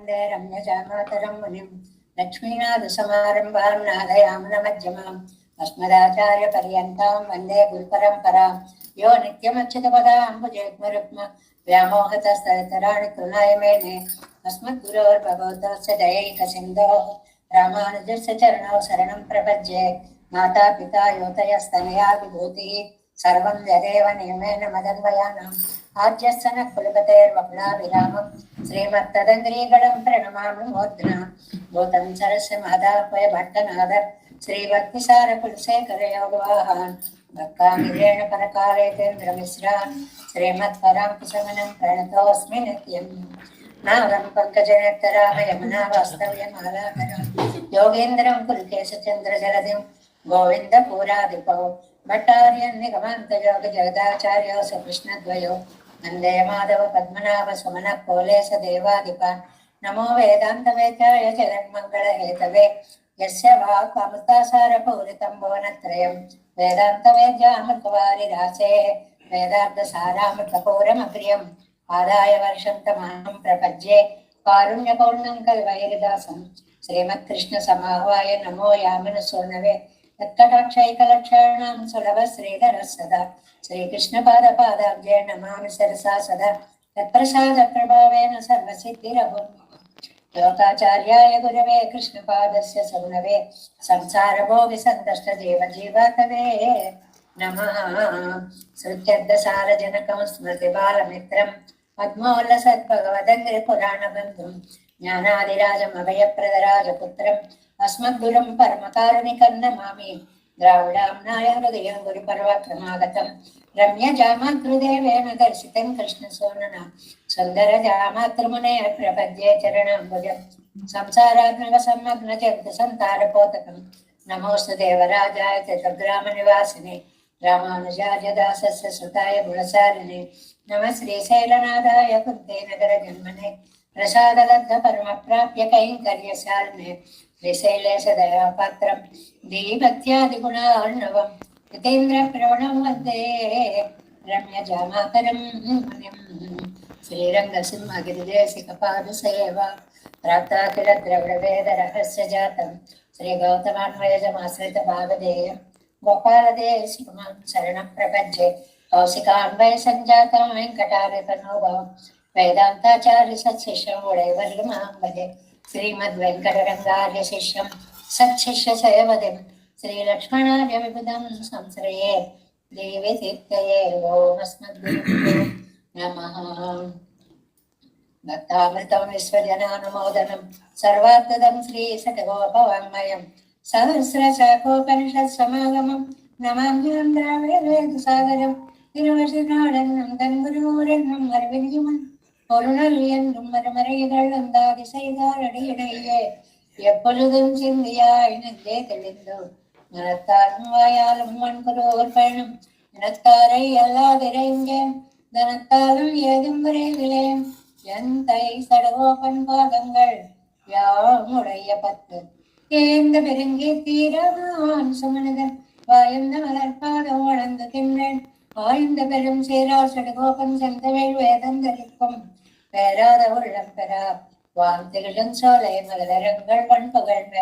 रम्यजामातरं मुनिं लक्ष्मीनाथसमारम्भां नादयामनमध्यमाम् अस्मदाचार्यपर्यन्तां वन्दे गुरुपरम्परां यो नित्यमच्युतपदाम्बुजयुग्मरुक्म व्यामोहतस्तराणि तृणाय मेने अस्मद्गुरोर्भगवतोऽस्य दयैकसिन्धोः रामानुजस्य चरणौ शरणं प्रपद्ये। माता पिता योतयस्तनया विभूतिः सर्वं यदेव नियमेन मदन्वयानाम् आद्यस्य नः कुलपतेर्वकुलाभिरामं श्रीमत्तदङ्ग्रीगणं प्रणमामि मूर्ध्ना भूतं सरस्य मादापय भट्टनाद श्रीभक्तिसारकुलशेखरयोगवाहान् भक्तामिरेण परकालेतेन्द्रमिश्रान् श्रीमत्पराङ्कुशमनं प्रणतोऽस्मि नित्यम् नारं पङ्कजनेत्तराः यमुना वास्तव्यमालाकरं योगेन्द्रं कुलकेशचन्द्रजलधिं गोविन्दपूराधिपौ भट्टार्यं निगमान्तयोग जगदाचार्यो सकृष्णद्वयो वन्दे माधव पद्मनाभ सुमनः कोलेश देवाधिपान् नमो वेदान्तवेद्याय जगन्मङ्गलहेतवे यस्य वाक् अमृतासारपूरितं भुवनत्रयं वेदान्तवेद्यामृतवारिरासेः वेदार्थसारामृतपूरमप्रियम् आदाय वर्षं तमहं प्रपद्ये कारुण्यपूर्णं कल्वैर्दासं श्रीमत्कृष्णसमाह्वाय नमो यामिनसूर्णवे यत्कटाक्षैकलक्षाणां सुलभ श्रीधरः सदा श्रीकृष्णपादपादाब्जे नमामि सरसा सदा तत्प्रसादप्रभावेन सर्वसिद्धिरभूत् लोकाचार्याय गुरवे कृष्णपादस्य सौनवे संसारभोगिसन्तष्टजीवजीवातवे नमः। श्रुत्यर्थसारजनकं स्मृतिबालमित्रं पद्मोल्लसद्भगवदङ्घ्रिपुराणबन्धुं ज्ञानादिराजमभयप्रदराजपुत्रम् अस्मद्गुरुं परमकारुणिकं नमामि। द्राविडाम्नाय हृदयं गुरुपर्वक्रमागतं रम्यजामातृदेवेन दर्शितं कृष्णसूनना सुन्दरजामातृमुनेः प्रपद्ये चरणाम्बुजं संसारात्मकसंमग्नजगत्सन्तारपोतकं नमोऽस्तु देवराजाय चतुर्ग्रामनिवासिने रामानुजाय दासस्य सुताय गुणसारिणे नमः श्रीशैलनाथाय कुन्तीनगरजन्मने प्रसादलब्धपरमप्राप्य कैङ्कर्यशालिने श्रीशैलेशदयापात्रं दीभक्त्यादिगुणार्णवं यतीन्द्रप्रवणं वन्दे रम्यजामातरं मुनिं श्रीरङ्गसिंहगिरिदेशिकपादसेवा प्राप्ताखिलद्रविडवेदरहस्यजातं श्रीगौतमान्वयजमाश्रितभागधेयं गोपालदेशिकमां शरणं प्रपद्ये कौशिकान्वयसञ्जातं वेङ्कटार्यतनोभवं वेदान्ताचार्य सत्शिष्यं उडैवर्यमां भजे श्रीमद्वेङ्कटरङ्गार्य शिष्यं सत्शिष्यसेवदिं श्रीलक्ष्मणार्य विबुधं संश्रये देवी तीर्थये ओमस्मद्गुरुभ्यो नमः। भक्तामृतं विश्वजनानुमोदनं सर्वार्थदं श्रीशतगोपवाङ्मयं सहस्रशाखोपनिषत्समागमं नमाम्यहं द्राविडवेदसागरं तिरुवशिनाडनं तन्गुरुवरेण्यं अर्विन्युमन् பொருணல்வியன்றும் மறுமறைகள் வந்தாதி செய்தாரடியிடையே எப்பொழுதும் சிந்தியாய் நெஞ்சே தெளிந்தோ மனத்தாலும் வாயாலும் மண்குரோர் பயணம் இனத்தாரை எல்லாதிரைங்கேன் தனத்தாலும் ஏதும் விரைவிலேன் என் தை சடகோபன் பாதங்கள் யாமுடைய பத்து ஏந்த பெருங்கி தீரமான் சுமனிதன் வாய்ந்த மலர்பாதம் வளர்ந்து தின்றேன் வாய்ந்த பெரும் சீரார் சடகோபன் செந்தமிழ் வேதந்தரிக்கும் பேராத உள்ளம் பெறா வார்த்தைகளும் சோலை மலரங்கள் பண்புகழ்வ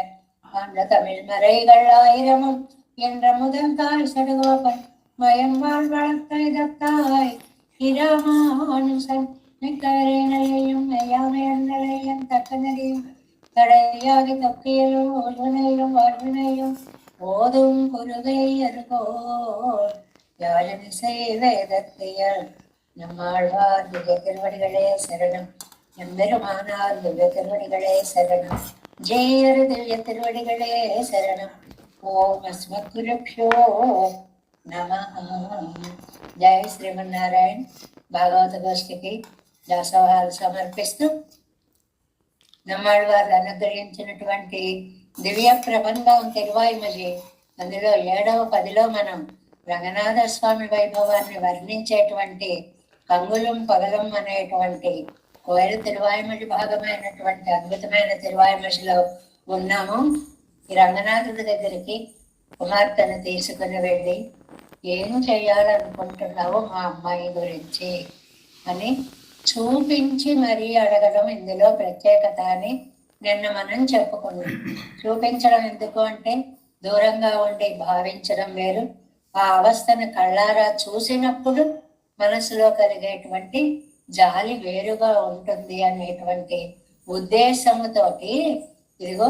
ஆண்ட தமிழ் மறைகள் ஆயிரமும் என்ற முதல் தாய் சடகோபன் மயம்பாள் வளர்த்த இதத்தாய் இராமானுசன் மிக்கவரையும் மெய்யாமையன் தக்கனரையும் தடையாகி தப்பியலும் ஒருவனையும் வாழ்வினையும் ஓதும் குருகை அருகோர் யாழிசை வேதத்தையல் நம்மாழ்வார் திவ்ய திருவடிகளே சரணம் எம்பெருமானார் திவ்ய திருவடிகளே சரணம் ஜெயரு திவ்ய திருவடிகளே சரணம் ஓம் அஸ்மத் குருப்யோ நமः। జై శ్రీమన్నారాయణ భాగవత గోష్ఠికి దాసోహాలు సమర్పిస్తూ నమ్మాళ్వారు అనుగ్రహించినటువంటి దివ్య ప్రబంధం తిరువాయిమలి అందులో 7వ పదిలో మనం రంగనాథ స్వామి వైభవాన్ని వర్ణించేటువంటి కంగులం పగలం అనేటువంటి కోయలు తిరువాయిమలి భాగమైనటువంటి అద్భుతమైన తిరువాయిమలిలో ఉన్నాము. ఈ రంగనాథుడి దగ్గరికి కుమార్తెను తీసుకుని వెళ్ళి ఏం చేయాలనుకుంటున్నావు మా అమ్మాయి గురించి అని చూపించి మరీ అడగడం ఇందులో ప్రత్యేకత అని నిన్న మనం చెప్పుకున్నాం. చూపించడం ఎందుకు అంటే దూరంగా ఉండి భావించడం వేరు, ఆ అవస్థను కళ్ళారా చూసినప్పుడు మనసులో కలిగేటువంటి జాలి వేరుగా ఉంటుంది అనేటువంటి ఉద్దేశముతోటి ఇదిగో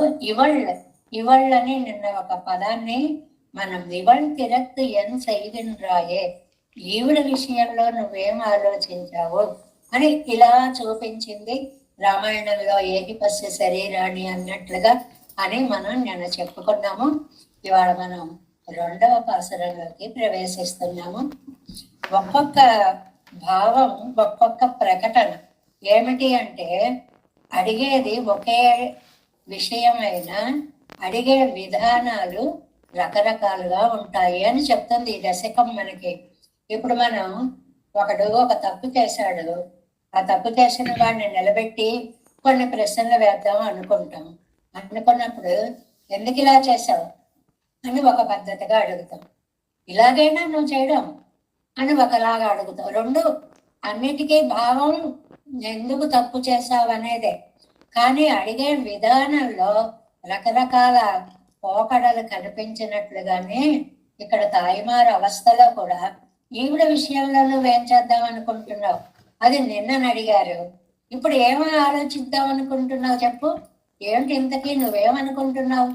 ఇవళ్ళని నిన్న ఒక పదాన్ని మనం ఇవళ్ తిరక్తు ఎన్ செய்கின்றாயே, ఈవిడ విషయంలో నువ్వేం ఆలోచించావు అని ఇలా చూపించింది రామాయణంలో ఏకపస్య శరీరాన్ని అన్నట్లుగా అని మనం నిన్న చెప్పుకున్నాము. ఇవాళ మనం రెండవ పాసురంలోకి ప్రవేశిస్తున్నాము. ఒక్కొక్క భావం ఒక్కొక్క ప్రకటన ఏమిటి అంటే అడిగేది ఒకే విషయమైన అడిగే విధానాలు రకరకాలుగా ఉంటాయి అని చెప్తుంది ఈ దశకం మనకి. ఇప్పుడు మనం ఒకడు ఒక తప్పు చేశాడు, ఆ తప్పు చేసిన వాడిని నిలబెట్టి కొన్ని ప్రశ్నలు వేద్దాం అనుకుంటాం. అనుకున్నప్పుడు ఎందుకు ఇలా చేశావు అని ఒక పద్ధతిగా అడుగుతాం, ఇలాగైనా నువ్వు చేయడం అని ఒకలాగా అడుగుతాం. రెండు అన్నిటికీ భావం ఎందుకు తప్పు చేశావు అనేదే, కానీ అడిగే విధానంలో రకరకాల పోకడలు కనిపించినట్లుగానే ఇక్కడ తాయిమారు అవస్థలో కూడా ఈవిడ విషయంలో నువ్వేం చేద్దాం అనుకుంటున్నావు, అది నిన్న అడిగారు, ఇప్పుడు ఏమో ఆలోచిద్దాం అనుకుంటున్నావు చెప్పు, ఏమిటి ఇంతకీ నువ్వేమనుకుంటున్నావు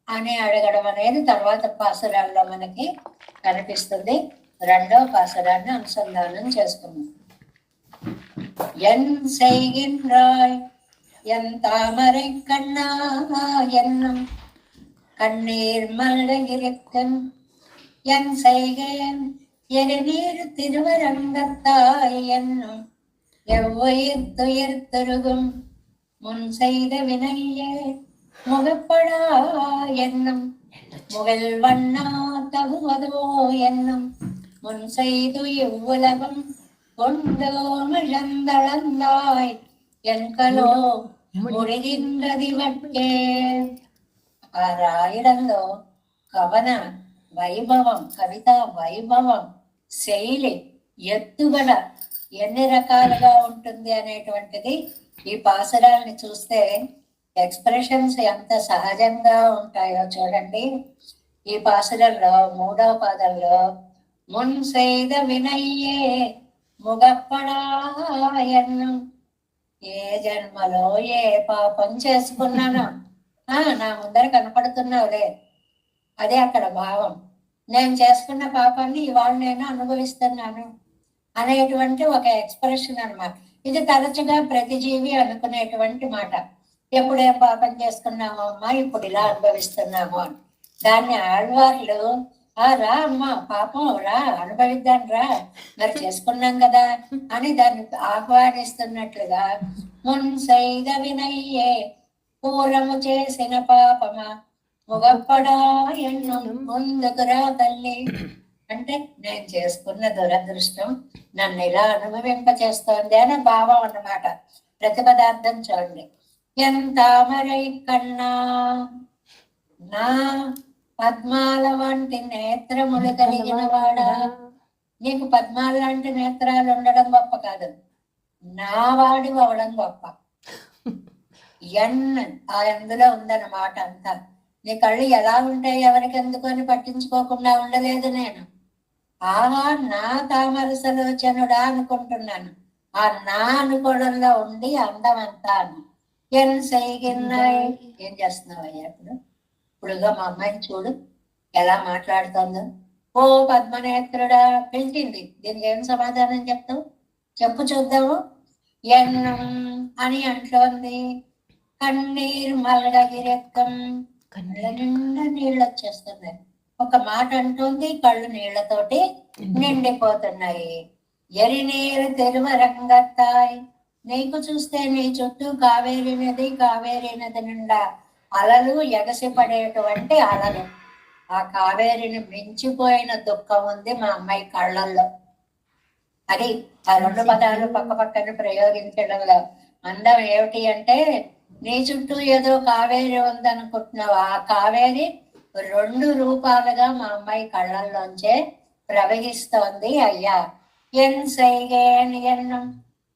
అని అడగడం అనేది తర్వాత పాసురాల్లో మనకి కనిపిస్తుంది. రెండవ పాసురాన్ని అనుసంధానం చేసుకున్నాం. ఎన్ செய்கின்றாய் என் தாமரை கண்ணா என்னும் கண்ணீர் மல்கிருக்கும் என் செய்கேன் எரிநீர் திருவரங்கத்தாய் என்னும் எவ்வுயிர் துயர் துருகும் முன் செய்த வினையே முகப்படா என்னும் முகல் வண்ணா தகுவதோ என்னும் முன் செய்து இவ்வுலகம் கொண்டோமிழந்தளந்தாய் ఎన్కలో ముడిగిందది వట్టే. ఆ రాయడంలో కవన వైభవం, కవిత వైభవం, శైలి, ఎత్తుగడ ఎన్ని రకాలుగా ఉంటుంది అనేటువంటిది ఈ పాసురాల్ని చూస్తే ఎక్స్ప్రెషన్స్ ఎంత సహజంగా ఉంటాయో చూడండి. ఈ పాసురంలో మూడవ పాదంలో మున్ செய்த వినయ్యే ముగప్పడాయన్ను, ఏ జన్మలో ఏ పాపం చేసుకున్నానో నా ముందర కనపడుతున్నావులే, అదే అక్కడ భావం. నేను చేసుకున్న పాపాన్ని ఇవాళ నేను అనుభవిస్తున్నాను అనేటువంటి ఒక ఎక్స్ప్రెషన్ అన్నమాట. ఇది తరచుగా ప్రతి జీవి అనుకునేటువంటి మాట. ఎప్పుడేం పాపం చేసుకున్నామో అమ్మా, ఇప్పుడు ఇలా అనుభవిస్తున్నాము అని. దాన్ని ఆళ్వార్లు రా అమ్మా పాపం రా అనుభవిద్దాం రా, మరి చేసుకున్నాం కదా అని దాన్ని ఆహ్వానిస్తున్నట్లుగా మున్ செய்த వినయ్యే పూర్వము చేసిన పాపమా ముగప్పడా ఎన్ను ముందుకురా తల్లి అంటే నేను చేసుకున్న దురదృష్టం నన్ను ఇలా అనుభవింపచేస్తోంది అనే భావం అన్నమాట. ప్రతిపదార్థం చూడండి. ఎంత మరై కన్నా నా పద్మాల వంటి నేత్రములు కలిగిన వాడా, నీకు పద్మాల లాంటి నేత్రాలు ఉండడం గొప్ప కాదు, నా వాడి అవడం గొప్ప. అందులో ఉందన్నమాట అంతా. నీ కళ్ళు ఎలా ఉంటాయి ఎవరికి ఎందుకు అని పట్టించుకోకుండా ఉండలేదు నేను. నా తామరసలోచనుడా అనుకుంటున్నాను. ఆ నా అనుకోవడంలో ఉండి అందం అంతా అని. ఏం చేస్తున్నావయ్యా ఇప్పుడు? ఇప్పుడుగా మా అమ్మాయిని చూడు ఎలా మాట్లాడుతుందో. ఓ పద్మనేత్రుడా పిలిచింది, దీనికి ఏం సమాధానం చెప్తావు చెప్పు చూద్దాము. ఎన్నం అని అంటోంది. కన్నీరు మల్గగిరెక్కం, కళ్ళ నిండా నీళ్ళు వచ్చేస్తున్నాయి. ఒక మాట అంటుంది, కళ్ళు నీళ్లతోటి నిండిపోతున్నాయి. ఎరినీరు తిరువరంగత్తాయి, నీకు చూస్తే నీ చుట్టూ కావేరి నది, కావేరి నది నిండా అలలు, ఎగసి పడేటువంటి అలలు. ఆ కావేరిని మించిపోయిన దుఃఖం ఉంది మా అమ్మాయి కళ్ళల్లో. అది ఆ రెండు పదాలు పక్క పక్కన ప్రయోగించడంలో అందం ఏమిటి అంటే, నీ చుట్టూ ఏదో కావేరి ఉందనుకుంటున్నావు, ఆ కావేరి రెండు రూపాలుగా మా అమ్మాయి కళ్ళల్లోంచే ప్రవహిస్తోంది అయ్యా. ఎన్ సైగేన్ ఎన్నం,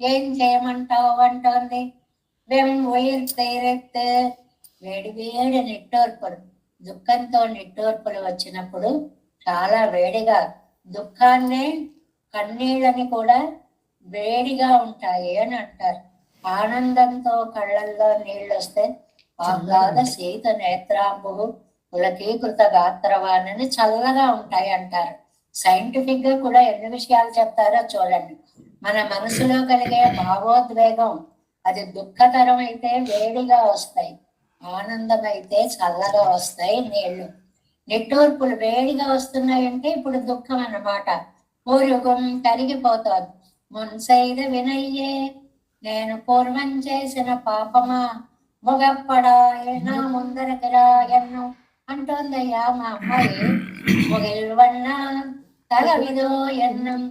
ఏం చేయమంటావు అంటోంది. వెంతైరెత్తు వేడి వేడి నిట్టూర్పులు, దుఃఖంతో నిట్టూర్పులు వచ్చినప్పుడు చాలా వేడిగా, దుఃఖాన్ని కన్నీళ్ళని కూడా వేడిగా ఉంటాయి అని అంటారు. ఆనందంతో కళ్ళల్లో నీళ్ళు వస్తే ఆహ్లాద శీత నేత్రాంబు పులకీకృత గాత్రవానని చల్లగా ఉంటాయి అంటారు. సైంటిఫిక్ గా కూడా ఎన్ని విషయాలు చెప్తారో చూడండి. మన మనసులో కలిగే భావోద్వేగం అది దుఃఖతరం అయితే వేడిగా వస్తాయి, ఆనందం అయితే చల్లగా వస్తాయి నీళ్లు. నిట్టూర్పులు వేడిగా వస్తున్నాయంటే ఇప్పుడు దుఃఖం అన్నమాట. పూర్వకం కరిగిపోతోంది. మున్సైద వినయ్యే నేను పూర్వం చేసిన పాపమా మొగప్పడా నా ముందరకి రాయన్ను అంటోందయ్యా మా అమ్మాయి. మొగిల్వన్నా తల విదో ఎన్నం.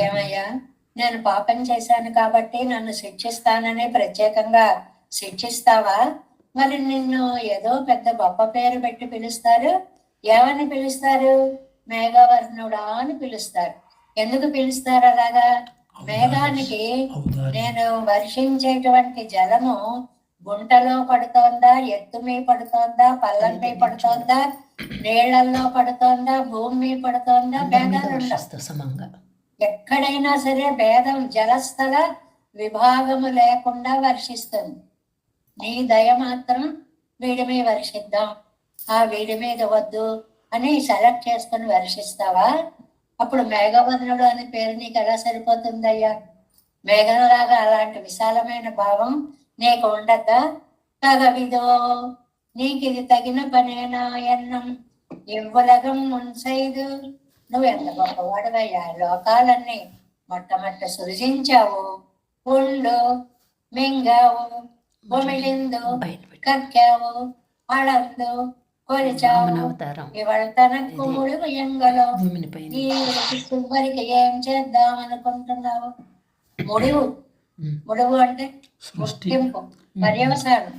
ఏమయ్యా, నేను పాపం చేశాను కాబట్టి నన్ను శిక్షిస్తానని ప్రత్యేకంగా శిక్షిస్తావా? మరి నిన్ను ఏదో పెద్ద గొప్ప పేరు పెట్టి పిలుస్తారు. ఏమని పిలుస్తారు? మేఘవర్ణుడా అని పిలుస్తారు. ఎందుకు పిలుస్తారు అలాగా? మేఘానికి నేను వర్షించేటువంటి జలము గుంటలో పడుతోందా, ఎత్తు మీద పడుతోందా, పల్లం మీద పడుతోందా, నీళ్లలో పడుతోందా, భూమి మీద పడుతోందా? భేదాలు ఎక్కడైనా సరే భేదం జలస్థల విభాగము లేకుండా వర్షిస్తుంది. నీ దయ మాత్రం వీడి మీద వర్షిద్దాం, ఆ వీడి మీద వద్దు అని సెలెక్ట్ చేసుకుని వర్షిస్తావా? అప్పుడు మేఘవర్ణుడు అనే పేరు నీకు ఎలా సరిపోతుందయ్యా? మేఘంలాగా అలాంటి విశాలమైన భావం నీకు ఉండద్దా? తగవిదో నీకు ఇది తగిన పనేనా ఎన్నం ఇవ్వలగం మున్సైదు. నువ్వు ఎంత గొప్పవాడవయ్యా, లోకాలన్నీ మొట్టమొట్ట సృజించావు. ఉండు మింగావు, బొమిలిందు కక్కావు, అళందు కొలిచావు. ఇవాళ తన కుముడు ఎంగలో ఈ సుబ్బరికి ఏం చేద్దాం అనుకుంటున్నావు? ముడివు, ముడువు అంటే ముట్టింపు, పర్యవసానం.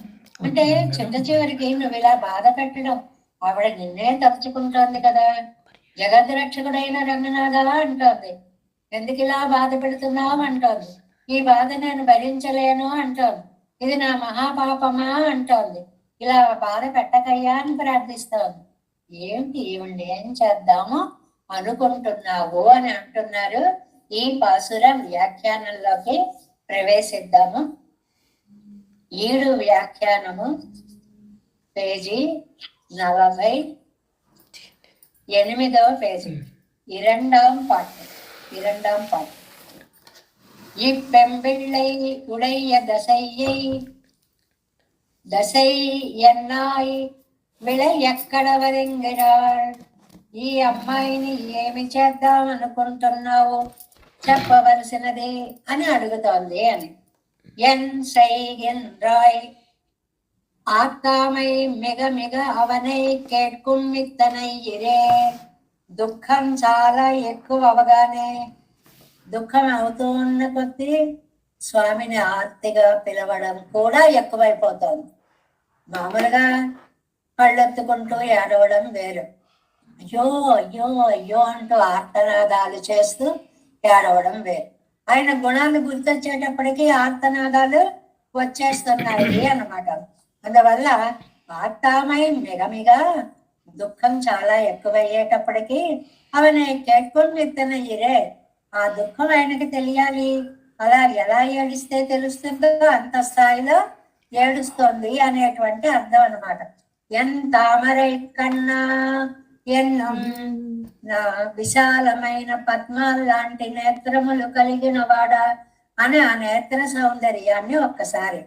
అంటే చిన్న చివరికి నువ్వు ఇలా బాధ పెట్టడం, ఆవిడ నిన్నే తలుచుకుంటోంది కదా. జగద్రక్షకుడైన రంగనాథ అంటోంది, ఎందుకు ఇలా బాధ పెడుతున్నావు అంటోంది. ఈ బాధ నేను భరించలేను అంటోంది. ఇది నా మహాపాపమా అంటోంది. ఇలా బాధ పెట్టకయ్యా అని ప్రార్థిస్తోంది. ఏమిటి ఈవిడ ఏం చేద్దాము అనుకుంటున్నావు అని అంటున్నారు. ఈ పాసుర వ్యాఖ్యానంలోకి ప్రవేశిద్దాము. 7 వ్యాఖ్యానము పేజీ 48వ పేజీ, 2ஆம் பாட்டு. இப்பெம்பிள்ளை உடைய தசை ఎన్నాయి విళయక్కడవరింగిరాள். ఈ అమ్మాయిని ఏమి చేద్దాం అనుకుంటున్నావు, చెప్పవలసినది అని అడుగుతోంది అని. ఎన్ செய்கின்றாய் ఆత్తామై మిగ మిగ అవనై కేట్కుం ఇత్తనై ఇరే. దుఃఖం చాలా ఎక్కువ అవగానే, దుఃఖం అవుతూ ఉన్న కొద్దీ స్వామిని ఆర్తిగా పిలవడం కూడా ఎక్కువైపోతుంది. మామూలుగా కళ్ళెత్తుకుంటూ ఏడవడం వేరు, అయ్యో అయ్యో అయ్యో అంటూ ఆర్తనాదాలు చేస్తూ ఏడవడం వేరు. ఆయన గుణాలు గుర్తొచ్చేటప్పటికీ ఆర్తనాదాలు వచ్చేస్తున్నాయి అన్నమాట. అందువల్ల ఆర్తామై మిగమిగా దుఃఖం చాలా ఎక్కువయ్యేటప్పటికీ అవని కేట్కొని ఇతన ఇరే. ఆ దుఃఖం ఆయనకి తెలియాలి. అలా ఎలా ఏడిస్తే తెలుస్తుందో అంత స్థాయిలో ఏడుస్తోంది అనేటువంటి అర్థం అన్నమాట. ఎంత తామరై కన్నా ఎన్నం నా విశాలమైన పద్మాల లాంటి నేత్రములు కలిగిన వాడా అని ఆ నేత్ర సౌందర్యాన్ని ఒక్కసారి,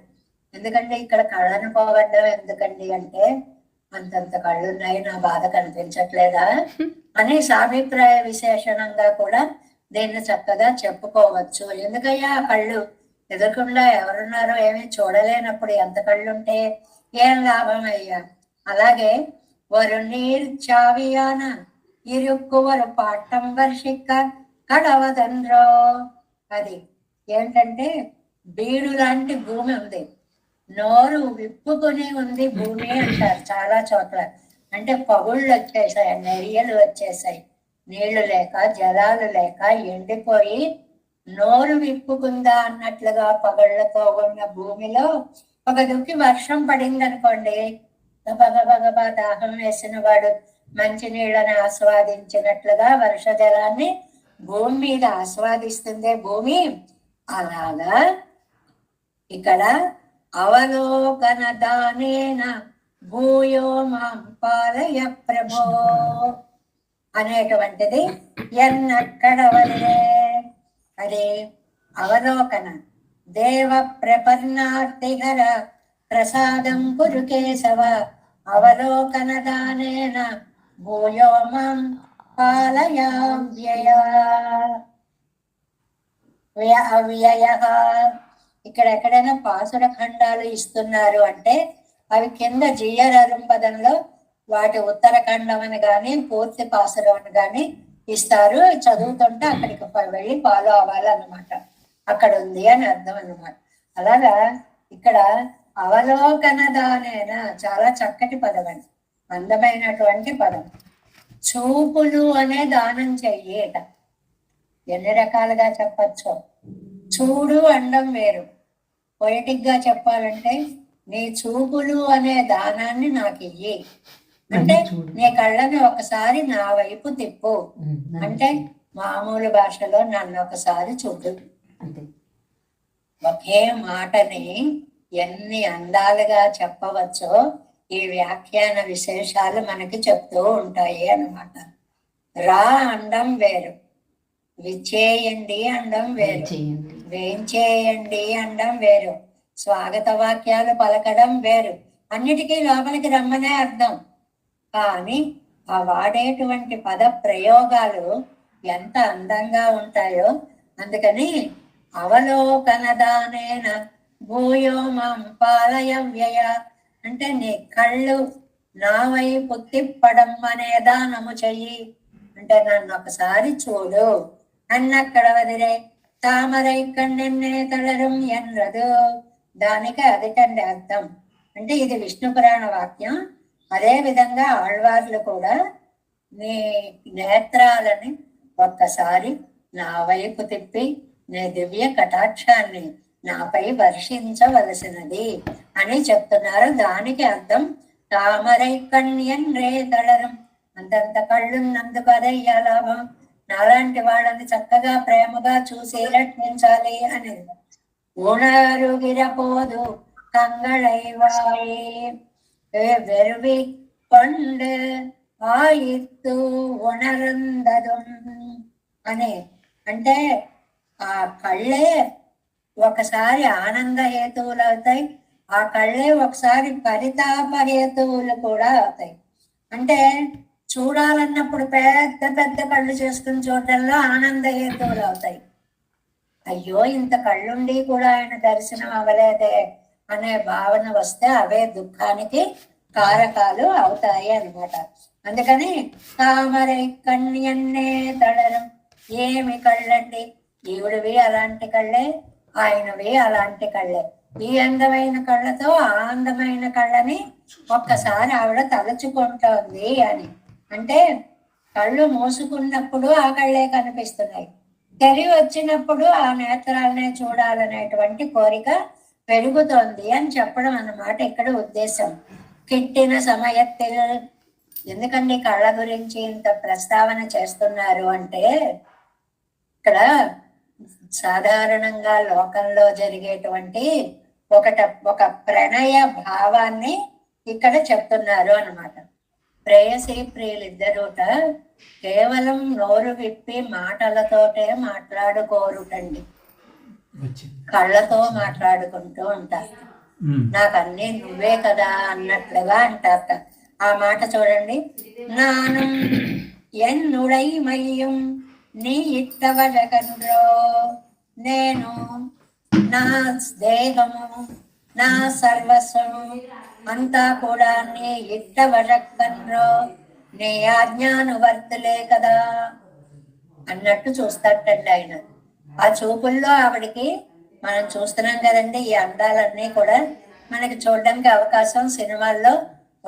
ఎందుకంటే ఇక్కడ కళ్ళను పోగొట్టడం ఎందుకండి అంటే అంతంత కళ్ళున్నాయి, నా బాధ కనిపించట్లేదా అని సాభిప్రాయ విశేషణంగా కూడా దీన్ని చక్కగా చెప్పుకోవచ్చు. ఎందుకయ్యా కళ్ళు ఎదురకుండా ఎవరున్నారో ఏమీ చూడలేనప్పుడు ఎంత కళ్ళుంటే ఏం లాభం అయ్యా. అలాగే ஒரு நீர் சாவியான இருக்கு ஒரு పాఠం వర్షిక కడవదండ్రో. అది ఏంటంటే బీడు లాంటి భూమి ఉంది, నోరు విప్పుకొని ఉంది భూమి అంటారు చాలా చోట్ల. అంటే పగుళ్ళు వచ్చేసాయి, నెరియలు వచ్చేసాయి, నీళ్లు లేక జలాలు లేక ఎండిపోయి నోరు విప్పుకుందా అన్నట్లుగా పగళ్లతో ఉన్న భూమిలో ఒక దుక్కి వర్షం పడింది అనుకోండి, గబగబా దాహం వేసిన వాడు మంచి నీళ్ళని ఆస్వాదించినట్లుగా వర్ష జలాన్ని భూమి మీద ఆస్వాదిస్తుందే భూమి. అలాగా ఇక్కడ అవలోకన దానేన భూయో మాం పాలయ ప్రభో అనేటువంటిది ఎన్నక్కడ వదిలే. అదే అవలోకన దేవ ప్రపన్నార్తిహర ప్రసాదం కురు కేశవ అవలోకన దానేన భూయో మాం పాలయావ్యయ. అవ్యయ ఇక్కడ ఎక్కడైనా పాసుర ఖండాలు ఇస్తున్నారు అంటే అవి కింద జీయరథం పదంలో వాటి ఉత్తర ఖండం అని కానీ పూర్తి పాసురం అని కానీ ఇస్తారు. చదువుతుంటే అక్కడికి వెళ్ళి ఫాలో అవ్వాలన్నమాట. అక్కడ ఉంది అని అర్థం అన్నమాట. అలాగా ఇక్కడ అవలోకన దానేన చాలా చక్కటి పదం అండి, అందమైనటువంటి పదం. చూపులు అనే దానం చెయ్యేట. ఎన్ని రకాలుగా చెప్పచ్చో. చూడు అండం వేరు. పొయిటిక్ గా చెప్పాలంటే నీ చూపులు అనే దానాన్ని నాకు ఇయ్యి అంటే నీ కళ్ళని ఒకసారి నా వైపు తిప్పు అంటే మామూలు భాషలో నన్ను ఒకసారి చూడు. ఒకే మాటని ఎన్ని అందాలుగా చెప్పవచ్చో ఈ వ్యాఖ్యాన విశేషాలు మనకి చెప్తూ ఉంటాయి అన్నమాట. రా అండం వేరు, విచ్చేయండి అండం వేరు, వేంచేయండి అండం వేరు, స్వాగత వాక్యాలు పలకడం వేరు. అన్నిటికీ లోపలికి రమ్మనే అర్థం. కానీ ఆ వాడేటువంటి పద ప్రయోగాలు ఎంత అందంగా ఉంటాయో. అందుకని అవలోకన దానేన భూయో మాం పాలయవ్యయ అంటే నీ కళ్ళు నా వైపు తిప్పడం అనే దానము చెయ్యి అంటే నన్ను ఒకసారి చూడు అన్నక్కడ వదిలే. తామరై కన్నెన్నే తళరం ఎన్రదు దానికి అదిటండి అర్థం. అంటే ఇది విష్ణు పురాణ వాక్యం. అదే విధంగా ఆళ్వార్లు కూడా నీ నేత్రాలని ఒక్కసారి నా వైపు తిప్పి నీ దివ్య కటాక్షాన్ని నాపై వర్షించవలసినది అని చెప్తున్నారు. దానికి అర్థం తామరై కన్యన్ రే తళరం అంతంత కళ్ళున్నందుకు అదయ్యా లాభం. నాలాంటి వాళ్ళని చక్కగా ప్రేమగా చూసి రక్షించాలి అని. ఉణరుగిరపోదు కంగళైవాయి వెరువి కొండు ఆయిత్తు ఉణరందదు అని అంటే ఆ కళ్ళే ఒకసారి ఆనంద హేతువులు అవుతాయి, ఆ కళ్ళే ఒకసారి పరితాప హేతువులు కూడా అవుతాయి. అంటే చూడాలన్నప్పుడు పెద్ద పెద్ద కళ్ళు చేసుకుని చూడటంలో ఆనంద హేతువులు అవుతాయి. అయ్యో ఇంత కళ్ళుండి కూడా ఆయన దర్శనం అవ్వలేదే అనే భావన వస్తే అవే దుఃఖానికి కారకాలు అవుతాయి అన్నమాట. అందుకని తామరై కన్యన్నే తళరం ఏమి కళ్ళండి, ఈవిడివి అలాంటి కళ్ళే, ఆయనవి అలాంటి కళ్ళే. ఈ అందమైన కళ్ళతో ఆ అందమైన కళ్ళని ఒక్కసారి ఆవిడ తలుచుకుంటోంది అని. అంటే కళ్ళు మూసుకున్నప్పుడు ఆ కళ్ళే కనిపిస్తున్నాయి, తెరి వచ్చినప్పుడు ఆ నేత్రాలనే చూడాలనేటువంటి కోరిక పెరుగుతోంది అని చెప్పడం అన్నమాట ఇక్కడ ఉద్దేశం. కిట్టిన సమయత్తిల్ ఎందుకండి కళ్ళ గురించి ఇంత ప్రస్తావన చేస్తున్నారు అంటే ఇక్కడ సాధారణంగా లోకంలో జరిగేటువంటి ఒక ప్రణయ భావాన్ని ఇక్కడ చెప్తున్నారు అన్నమాట. ప్రేయసి ప్రియులిద్దరూట కేవలం నోరు విప్పి మాటలతోటే మాట్లాడుకోరుటండి, కళ్ళతో మాట్లాడుకుంటూ ఉంటారు. నాకు అన్నీ నువ్వే కదా అన్నట్లుగా అంటారట. ఆ మాట చూడండి. నానం ఎన్నుడై మయ్యం నీ ఇట్టవజకండ్రో నేను నా దేహము నా సర్వస్వము అంతా కూడా నీ ఇట్టవజకండ్రో నీ ఆజ్ఞానువర్తులే కదా అన్నట్టు చూస్తాటండి ఆయన. ఆ చూపుల్లో ఆవిడికి మనం చూస్తున్నాం కదండి, ఈ అందాలన్నీ కూడా మనకి చూడడానికి అవకాశం సినిమాల్లో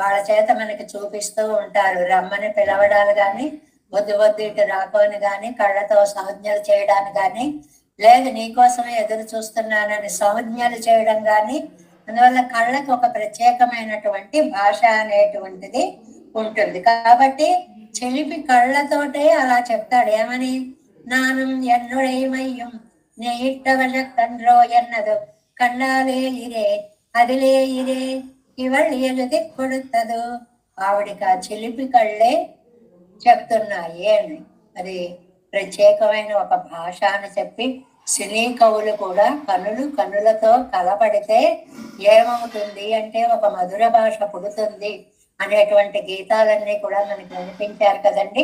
వాళ్ళ చేత మనకి చూపిస్తూ ఉంటారు. రమ్మని పిలవడాలు కానీ, వద్దు వద్దు ఇటు రాకోని కానీ, కళ్ళతో సంజ్ఞలు చేయడానికి కానీ లేదు నీకోసమే ఎదురు చూస్తున్నానని సంజ్ఞలు చేయడం కానీ, అందువల్ల కళ్ళకి ఒక ప్రత్యేకమైనటువంటి భాష అనేటువంటిది ఉంటుంది. కాబట్టి చెలిపి కళ్ళతోటే అలా చెప్తాడు. ఏమని? నానం ఎన్నుడైమయ్యం నే ఇట్టవల కండ్రో ఎన్నదు కన్నాలే ఇరే అదిలే ఇరే ఇవళ్ళు ఎలుది కొడుతదు. ఆవిడికి ఆ చిలిపి కళ్ళే చెప్తున్నాయి అని. అది ప్రత్యేకమైన ఒక భాష అని చెప్పి సినీ కవులు కూడా కనులతో కలపడితే ఏమవుతుంది అంటే ఒక మధుర భాష పుడుతుంది అనేటువంటి గీతాలన్నీ కూడా మనకి వినిపించారు కదండి.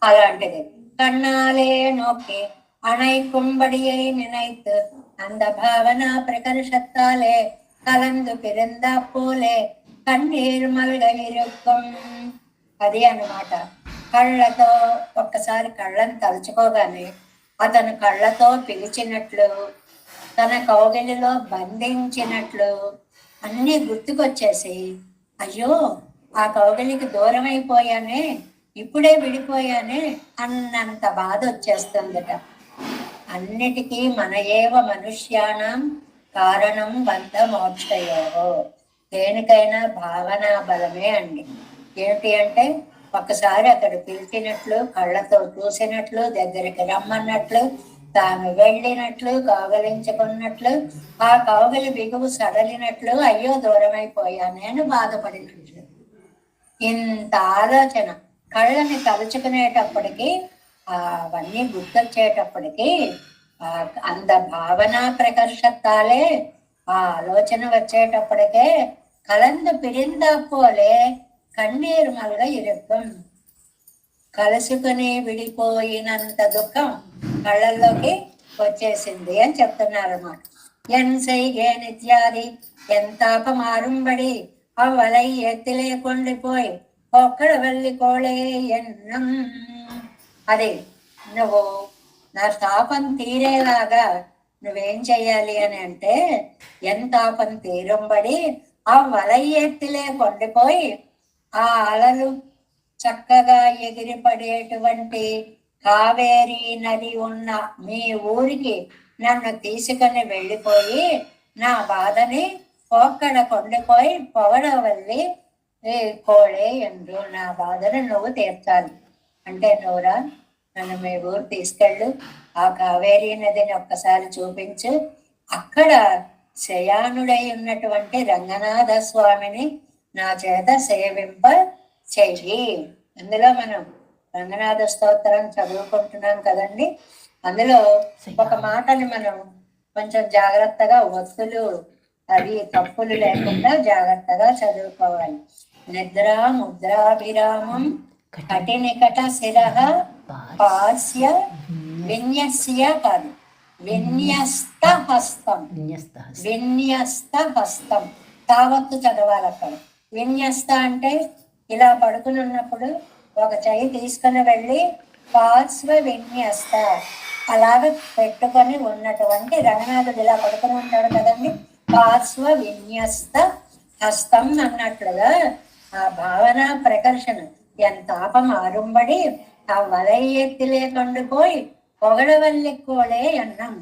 అలాంటిది కన్నాలే నోకే அணை கும்படியை நினைத்து அந்த பாவனா பிரகர்ஷத்தாலே கலந்து பிறந்தா போலே కన్నీరు మల్గలిరుక్కం. అది అన్నమాట. కళ్ళతో ఒక్కసారి కళ్ళని తలుచుకోగానే అతను కళ్ళతో పిలిచినట్లు, తన కౌగిలిలో బంధించినట్లు అన్నీ గుర్తుకొచ్చేసి, అయ్యో ఆ కౌగిలికి దూరం అయిపోయానే, ఇప్పుడే విడిపోయానే అన్నంత బాధ వచ్చేస్తుందట. అన్నిటికీ మన ఏవ మనుష్యానం కారణం బంధ మోక్షయో. దేనికైనా భావనా బలమే అండి. ఏమిటి అంటే ఒకసారి అతడు పిలిచినట్లు, కళ్ళతో చూసినట్లు, దగ్గరికి రమ్మన్నట్లు, తాను వెళ్ళినట్లు, కౌగలించుకున్నట్లు, ఆ కౌగలి బిగువు సడలినట్లు, అయ్యో దూరం అయిపోయానే అని బాధపడినట్లు. ఇంత ఆలోచన కళ్ళని తలుచుకునేటప్పటికి, అవన్నీ గుర్తొచ్చేటప్పటికి అంత భావన ప్రకర్షత్తాలే ఆ ఆలోచన వచ్చేటప్పటికే కలందు పిరిందా పోలే కన్నీరు మల్గ ఇరుక్కం. కలుసుకుని విడిపోయినంత దుఃఖం కళ్ళల్లోకి వచ్చేసింది అని చెప్తున్నారన్నమాట. ఎన్ సైగే నిత్యాది ఎంతాపమారుంబడి అవలై ఎత్తిలే కొండిపోయి ఒక్కడ వెళ్ళి కోళే ఎన్నం. అదే నువ్వు నా తాపం తీరేలాగా నువ్వేం చెయ్యాలి అని అంటే, ఎంతాపం తీరంబడి ఆ వలై ఎత్తిలే కొండిపోయి ఆ అలలు చక్కగా ఎగిరిపడేటువంటి కావేరీ నది ఉన్న మీ ఊరికి నన్ను తీసుకుని వెళ్ళిపోయి నా బాధని ఒక్కడ కొండిపోయి పొగడవల్లి కోళే ఎందు, నా బాధను నువ్వు తీర్చాలి అంటే నువ్వురా నన్ను మీ ఊరు తీసుకెళ్ళు, ఆ కావేరీ నదిని ఒక్కసారి చూపించు, అక్కడ శయానుడై ఉన్నటువంటి రంగనాథ స్వామిని నా చేత సేవింప చెయ్యి. అందులో మనం రంగనాథ స్తోత్రం చదువుకుంటున్నాం కదండి. అందులో ఒక మాటని మనం కొంచెం జాగ్రత్తగా ఒత్తులు అవి తప్పులు లేకుండా జాగ్రత్తగా చదువుకోవాలి. నిద్ర ముద్రాభిరామం కటినికట శిరః పాస్య విన్యస్య కాదు విన్యస్త హస్తం. విన్యస్త హస్తం తావత్తు చదవాలి అక్కడ. విన్యస్త అంటే ఇలా పడుకుని ఉన్నప్పుడు ఒక చెయ్యి తీసుకుని వెళ్ళి పార్శ్వ విన్యస్త అలాగ పెట్టుకొని ఉన్నటువంటి రంగనాథుడు ఇలా పడుకుని ఉంటాడు కదండి. పార్శ్వ విన్యస్త హస్తం అన్నట్లుగా ఆ భావన ప్రకర్షణ ఎంతాపం ఆరుంబడి ఆ వలై ఎత్తిలే కొండుపోయి పొగడవల్లికోళే అన్నం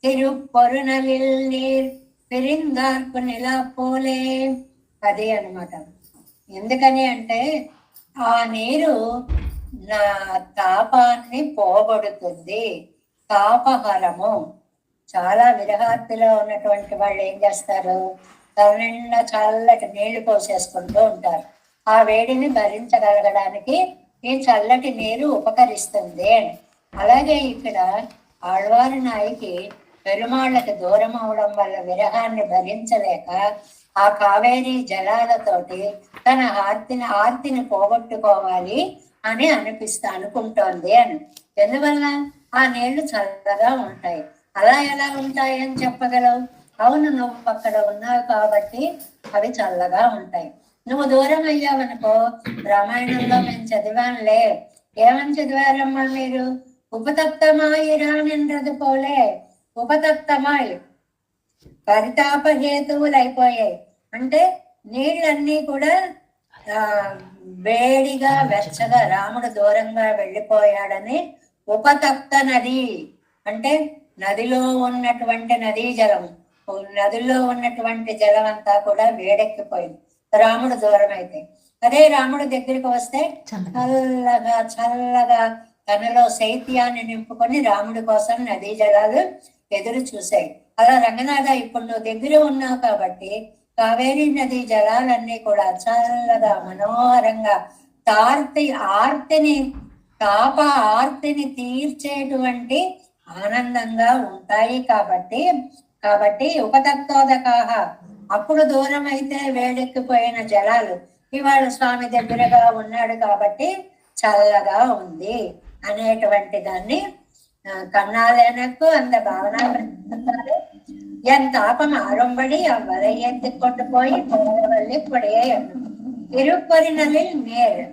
తిరుపొరునలిల్ నీర్ పిరిందార్కు నిలా పోలే. అది అనమాట. ఎందుకని అంటే ఆ నీరు నా తాపాన్ని పోగొడుతుంది, తాపహరము. చాలా విరహార్తిలో ఉన్నటువంటి వాళ్ళు ఏం చేస్తారు, తన నిండా చల్లటి నీళ్లు పోసేసుకుంటూ ఉంటారు. ఆ వేడిని భరించగలగడానికి ఈ చల్లటి నీరు ఉపకరిస్తుంది అని. అలాగే ఇక్కడ ఆళ్వారి నాయకి పెరుమాళ్ళకి దూరం అవడం వల్ల విరహాన్ని భరించలేక ఆ కావేరీ జలాలతోటి తన ఆర్తిని పోగొట్టుకోవాలి అని అనుకుంటోంది అని. ఎందువల్ల ఆ నీళ్లు చల్లగా ఉంటాయి. అలా ఎలా ఉంటాయి అని చెప్పగలవు? అవును, నువ్వు అక్కడ ఉన్నావు కాబట్టి అవి చల్లగా ఉంటాయి. నువ్వు దూరం అయ్యావనుకో, రామాయణంలో మేము చదివానులే. ఏమని చదివారమ్మా మీరు? ఉపతప్తమాయి రానింద్రదు పోలే. ఉపతప్తమాయి పరితాపహేతువులు అయిపోయాయి. అంటే నీళ్ళన్నీ కూడా వేడిగా వెచ్చగా రాముడు దూరంగా వెళ్ళిపోయాడని ఉపతప్త నది అంటే నదిలో ఉన్నటువంటి నదీ జలం, నదుల్లో ఉన్నటువంటి జలం అంతా కూడా వేడెక్కిపోయింది రాముడు దూరం అయితే. అదే రాముడు దగ్గరికి వస్తే చల్లగా చల్లగా తనలో శైత్యాన్ని నింపుకొని రాముడి కోసం నదీ జలాలు ఎదురు చూశాయి. అలా రంగనాథ ఇప్పుడు నువ్వు దగ్గర ఉన్నావు కాబట్టి కావేరీ నదీ జలాలన్నీ కూడా చల్లగా మనోహరంగా ఆర్తిని తీర్చేటువంటి ఆనందంగా ఉంటాయి. కాబట్టి ఉపతప్తోదకాహ, అప్పుడు దూరం అయితే వేడెక్కిపోయిన జలాలు ఇవాళ స్వామి దగ్గరగా ఉన్నాడు కాబట్టి చల్లగా ఉంది అనేటువంటి దాన్ని కన్నాలేనకు అంత భావన ఎంతాపం ఆరంబడి అవ్వలై ఎత్తి కొట్టుపోయి పోవల్లి పొడియే తిరుపరినలి నేర్.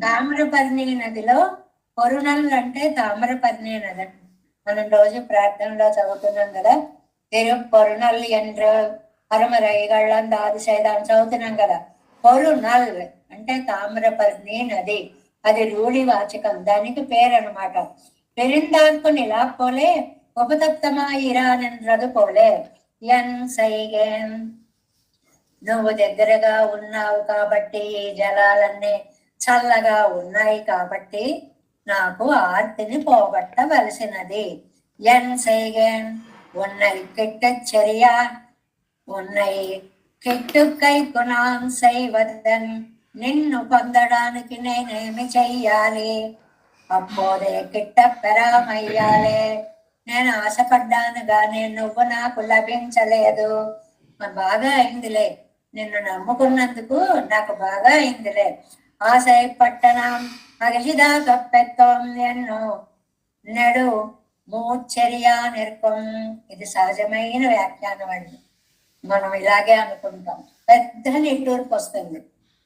తామ్రపర్ణి నదిలో పొరునల్ అంటే తామ్రపర్ణి నది. మనం రోజు ప్రార్థనలో చదువుతున్నాం కదా, తిరుపొరునల్ என்று అరమరైగళ్ళంత ఆదిశైదాన్ని చదువుతున్నాం కదా. పొరునల్ అంటే తామ్రపర్ణి నది, అది రూఢి వాచకం, దానికి పేరు అనమాట. పెరిందార్కు నిలా పోలే ఉపతప్తమాయిరానెంద్రదు పోలే ఎన్ సైగేన్. నువ్వు దగ్గరగా ఉన్నావు కాబట్టి ఈ జలాలన్నీ చల్లగా ఉన్నాయి కాబట్టి నాకు ఆర్తిని పోగొట్టవలసినది. ఎన్ సైగేన్ ఉన్నై కిట్టచ్చరియా ఉన్నై కిట్టుకై గుణాం సైవదన్. నిన్ను పొందడానికి నేనేమి చెయ్యాలి? అప్పోదే కిట్ట పెరామయ్యాలే. నేను ఆశపడ్డాను గాని నువ్వు నాకు లభించలేదు. బాగా అయిందిలే, నిన్ను నమ్ముకున్నందుకు నాకు బాగా అయిందిలే. ఆశై పట్టణం అగిదా కప్పెత్తం ఎన్నో నెడు మూచర్యా నిర్కం. ఇది సహజమైన వ్యాఖ్యానం అండి. మనం ఇలాగే అనుకుంటాం, పెద్ద నిట్టూర్పు వస్తుంది,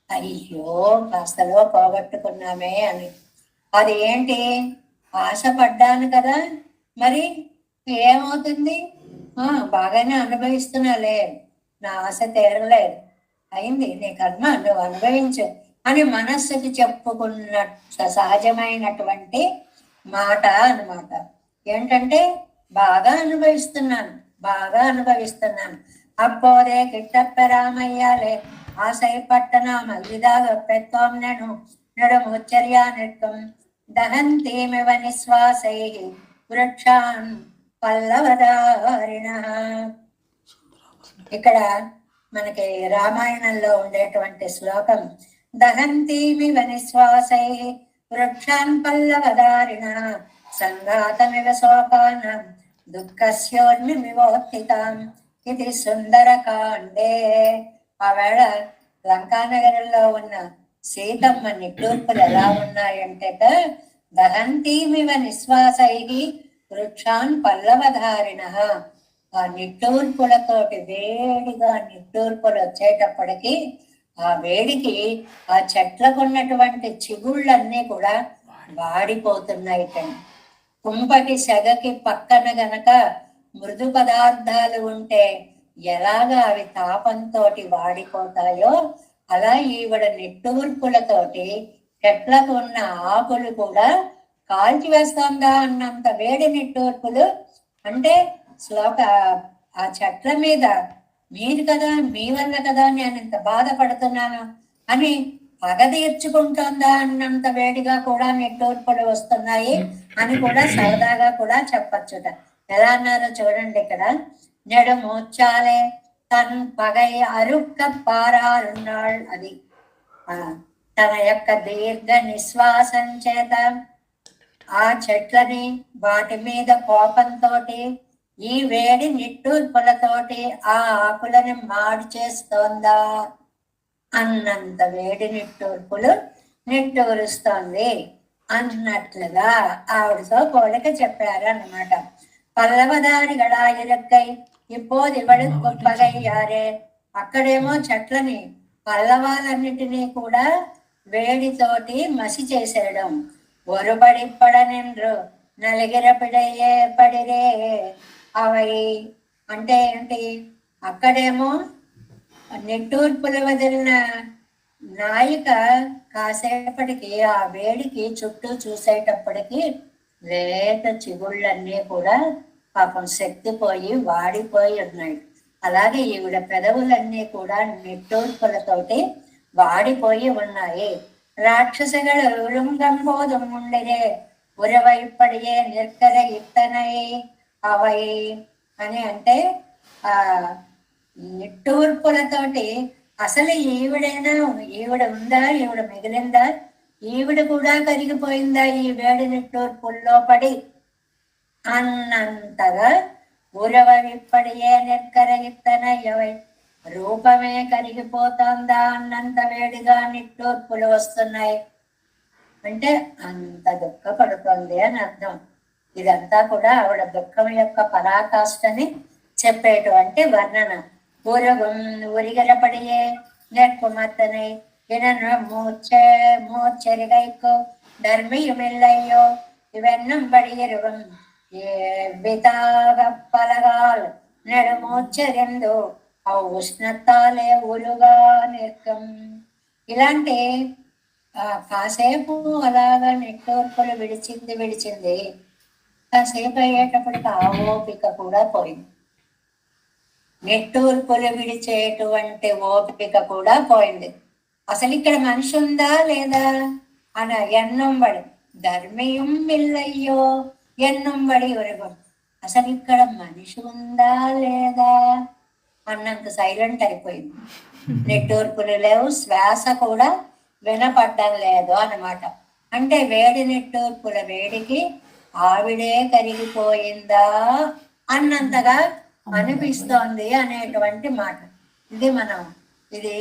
అయ్యో కాస్తలో పోగొట్టుకున్నామే అని. అది ఏంటి? ఆశపడ్డాను కదా, మరి ఏమవుతుంది? బాగానే అనుభవిస్తున్నాలే, నా ఆశ తీరలేదు, అయింది, నీ కర్మ నువ్వు అనుభవించు అని మనస్సుకి చెప్పుకున్న సహజమైనటువంటి మాట అన్నమాట. ఏంటంటే బాగా అనుభవిస్తున్నాను. అప్పోదే కిట్టప్పెరామయ్యాలే ఆశై పట్టణ మల్లిదాగ పెత్వం నెను నడుముచ్చర్యా నిర్కం దహంతీమివ నిశ్వాసై వృక్షాన్ పల్లవదారిణ. ఇక్కడ మనకి రామాయణంలో ఉండేటువంటి శ్లోకం, దహంతీమివ నిశ్వాసై వృక్షాన్ పల్లవదారిణ సంఘాతమివ శోకానం దుఃఖస్యోర్మిమివోత్థితాం. ఇది సుందరకాండే. ఆవేళ లంకానగరంలో ఉన్న సీతమ్మ నిట్టూర్పులు ఎలా ఉన్నాయంటే, దహంతీమివ నిశ్వాసై వృక్షాన్ పల్లవధారిణ. ఆ నిట్టూర్పులతోటి వేడిగా నిట్టూర్పులు వచ్చేటప్పటికి ఆ వేడికి ఆ చెట్లకు ఉన్నటువంటి చిగుళ్ళన్నీ కూడా వాడిపోతున్నాయి. కుంపటి సెగకి పక్కన గనక మృదు పదార్థాలు ఉంటే ఎలాగా అవి తాపంతో వాడిపోతాయో, అలా ఈవిడ నిట్టూర్పులతోటి చెట్లకు ఉన్న ఆకులు కూడా కాల్చివేస్తుందా అన్నంత వేడి నిట్టూర్పులు. అంటే ఆ చెట్ల మీద మీరు కదా, మీ వల్ల కదా నేను ఇంత బాధపడుతున్నాను అని పగ తీర్చుకుంటుందా అన్నంత వేడిగా కూడా నిట్టూర్పులు వస్తున్నాయి అని కూడా సరదాగా కూడా చెప్పచ్చుట. ఎలా అన్నారో చూడండి ఇక్కడ. నెడు మూర్చాలే తన్ పగై అరుక్క పారారున్నాள். అది తన యొక్క దీర్ఘ నిశ్వాసం చేత ఆ చెట్లని వాటి మీద కోపంతో ఈ వేడి నిట్టూర్పులతోటి ఆ ఆకులని మాడి చేస్తోందా అన్నంత వేడి నిట్టూర్పులు నిట్టూరుస్తోంది అన్నట్లుగా ఆవిడతో పోలిక చెప్పారు అన్నమాట. పల్లవదారి గడాయిరక్కై ఇప్పోది ఇవడి గొప్పగయ్యారే. అక్కడేమో చెట్లని పల్లవాలన్నిటినీ కూడా వేడితోటి మసి చేసేయడం. ఒరుబడి పడనిండ్రు నలిగిరపిడయ్యే పడిరే అవై అంటే ఏంటి? అక్కడేమో నిట్టూర్పులు వదిలిన నాయిక కాసేపటికి ఆ వేడికి చుట్టూ చూసేటప్పటికి లేత చిగుళ్ళన్నీ కూడా పాపం శక్తి పోయి వాడిపోయి ఉన్నాయి. అలాగే ఈవిడ పెదవులన్నీ కూడా నిట్టూర్పులతోటి వాడిపోయి ఉన్నాయి. రాక్షసగలు రుంగంబోధం ఉండేదే ఉరవైపడియే నిర్కర ఇత్తనై అవై అని అంటే ఆ నిట్టూర్పులతోటి అసలు ఈవిడైనా ఈవిడ ఉందా, ఈవిడ మిగిలిందా, ఈవిడ కూడా కరిగిపోయిందా ఈ వేడి నిట్టూర్పుల్లో పడి అన్నంతగా ఉరవైపడియే నిర్కర ఇత్తనయ్యవై రూపమే కరిగిపోతుందా అన్నంత వేడిగా నిట్టూర్పులు వస్తున్నాయి. అంటే అంత దుఃఖపడుతుంది అని అర్థం. ఇదంతా కూడా ఆవిడ దుఃఖం యొక్క పరాకాష్ఠని చెప్పేటువంటి వర్ణన. ఉరిగలపడియే నెక్కుమత్తனை மூச்சரிகைக்கோ தர்மியுமில்லையோ இவென்னும் படியிருவும் விதாக பலகால் நெடுமూச்சరిందో ఆ ఉష్ణతాలే ఉరుగా నిற்கும். ఇలాంటి కాసేపు అలాగా నిట్టూర్పులు విడిచింది. కాసేపు అయ్యేటప్పటికి ఆ ఓపిక కూడా పోయింది. నిట్టూర్పులు విడిచేటువంటి ఓపిక కూడా పోయింది. అసలు ఇక్కడ మనిషి ఉందా లేదా అన ఎన్నంబడి ధర్మియం మిల్లయ్యో ఎన్నంబడి ఉరగం. అసలు ఇక్కడ మనిషి ఉందా లేదా అన్నంత సైలెంట్ అయిపోయింది. నిట్టూర్పులు లేవు, శ్వాస కూడా వినపడ్డం లేదు అన్నమాట. అంటే వేడి నిట్టూర్పుల వేడికి ఆవిడే కరిగిపోయిందా అన్నంతగా అనిపిస్తోంది అనేటువంటి మాట. ఇది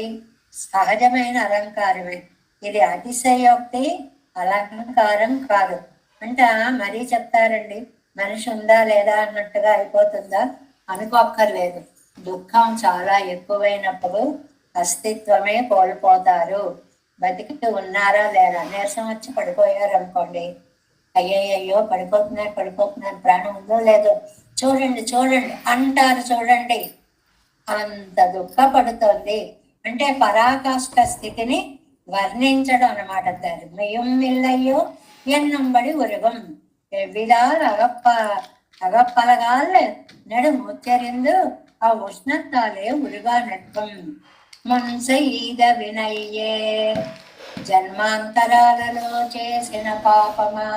సహజమైన అలంకారమే. ఇది అతిశయోక్తి అలంకారం కాదు. అంటే మరీ చెప్తారండి మనిషి ఉందా లేదా అన్నట్టుగా అయిపోతుందా అనుకోక్కర్లేదు. దుఃఖం చాలా ఎక్కువైనప్పుడు అస్తిత్వమే కోల్పోతారు. బతికి ఉన్నారా లేదా, నీరసం వచ్చి పడిపోయారు అనుకోండి, అయ్యయ్యో పడిపోతున్నారు ప్రాణం ఉందో లేదో చూడండి అంటారు. చూడండి అంత దుఃఖపడుతోంది అంటే పరాకాష్ఠ స్థితిని వర్ణించడం అన్నమాట. ధర్మయం ఇల్లయ్యో ఎన్నంబడి ఉరుగం ఎవ్విదాలు అగప్పలగాల్ நெடுமுச்சரிந்து உஷ்ணத்தாலே உருகா நட்பம் మున్సైద వినయ్యే జన్మాంతరాలలో చేసిన పాపమా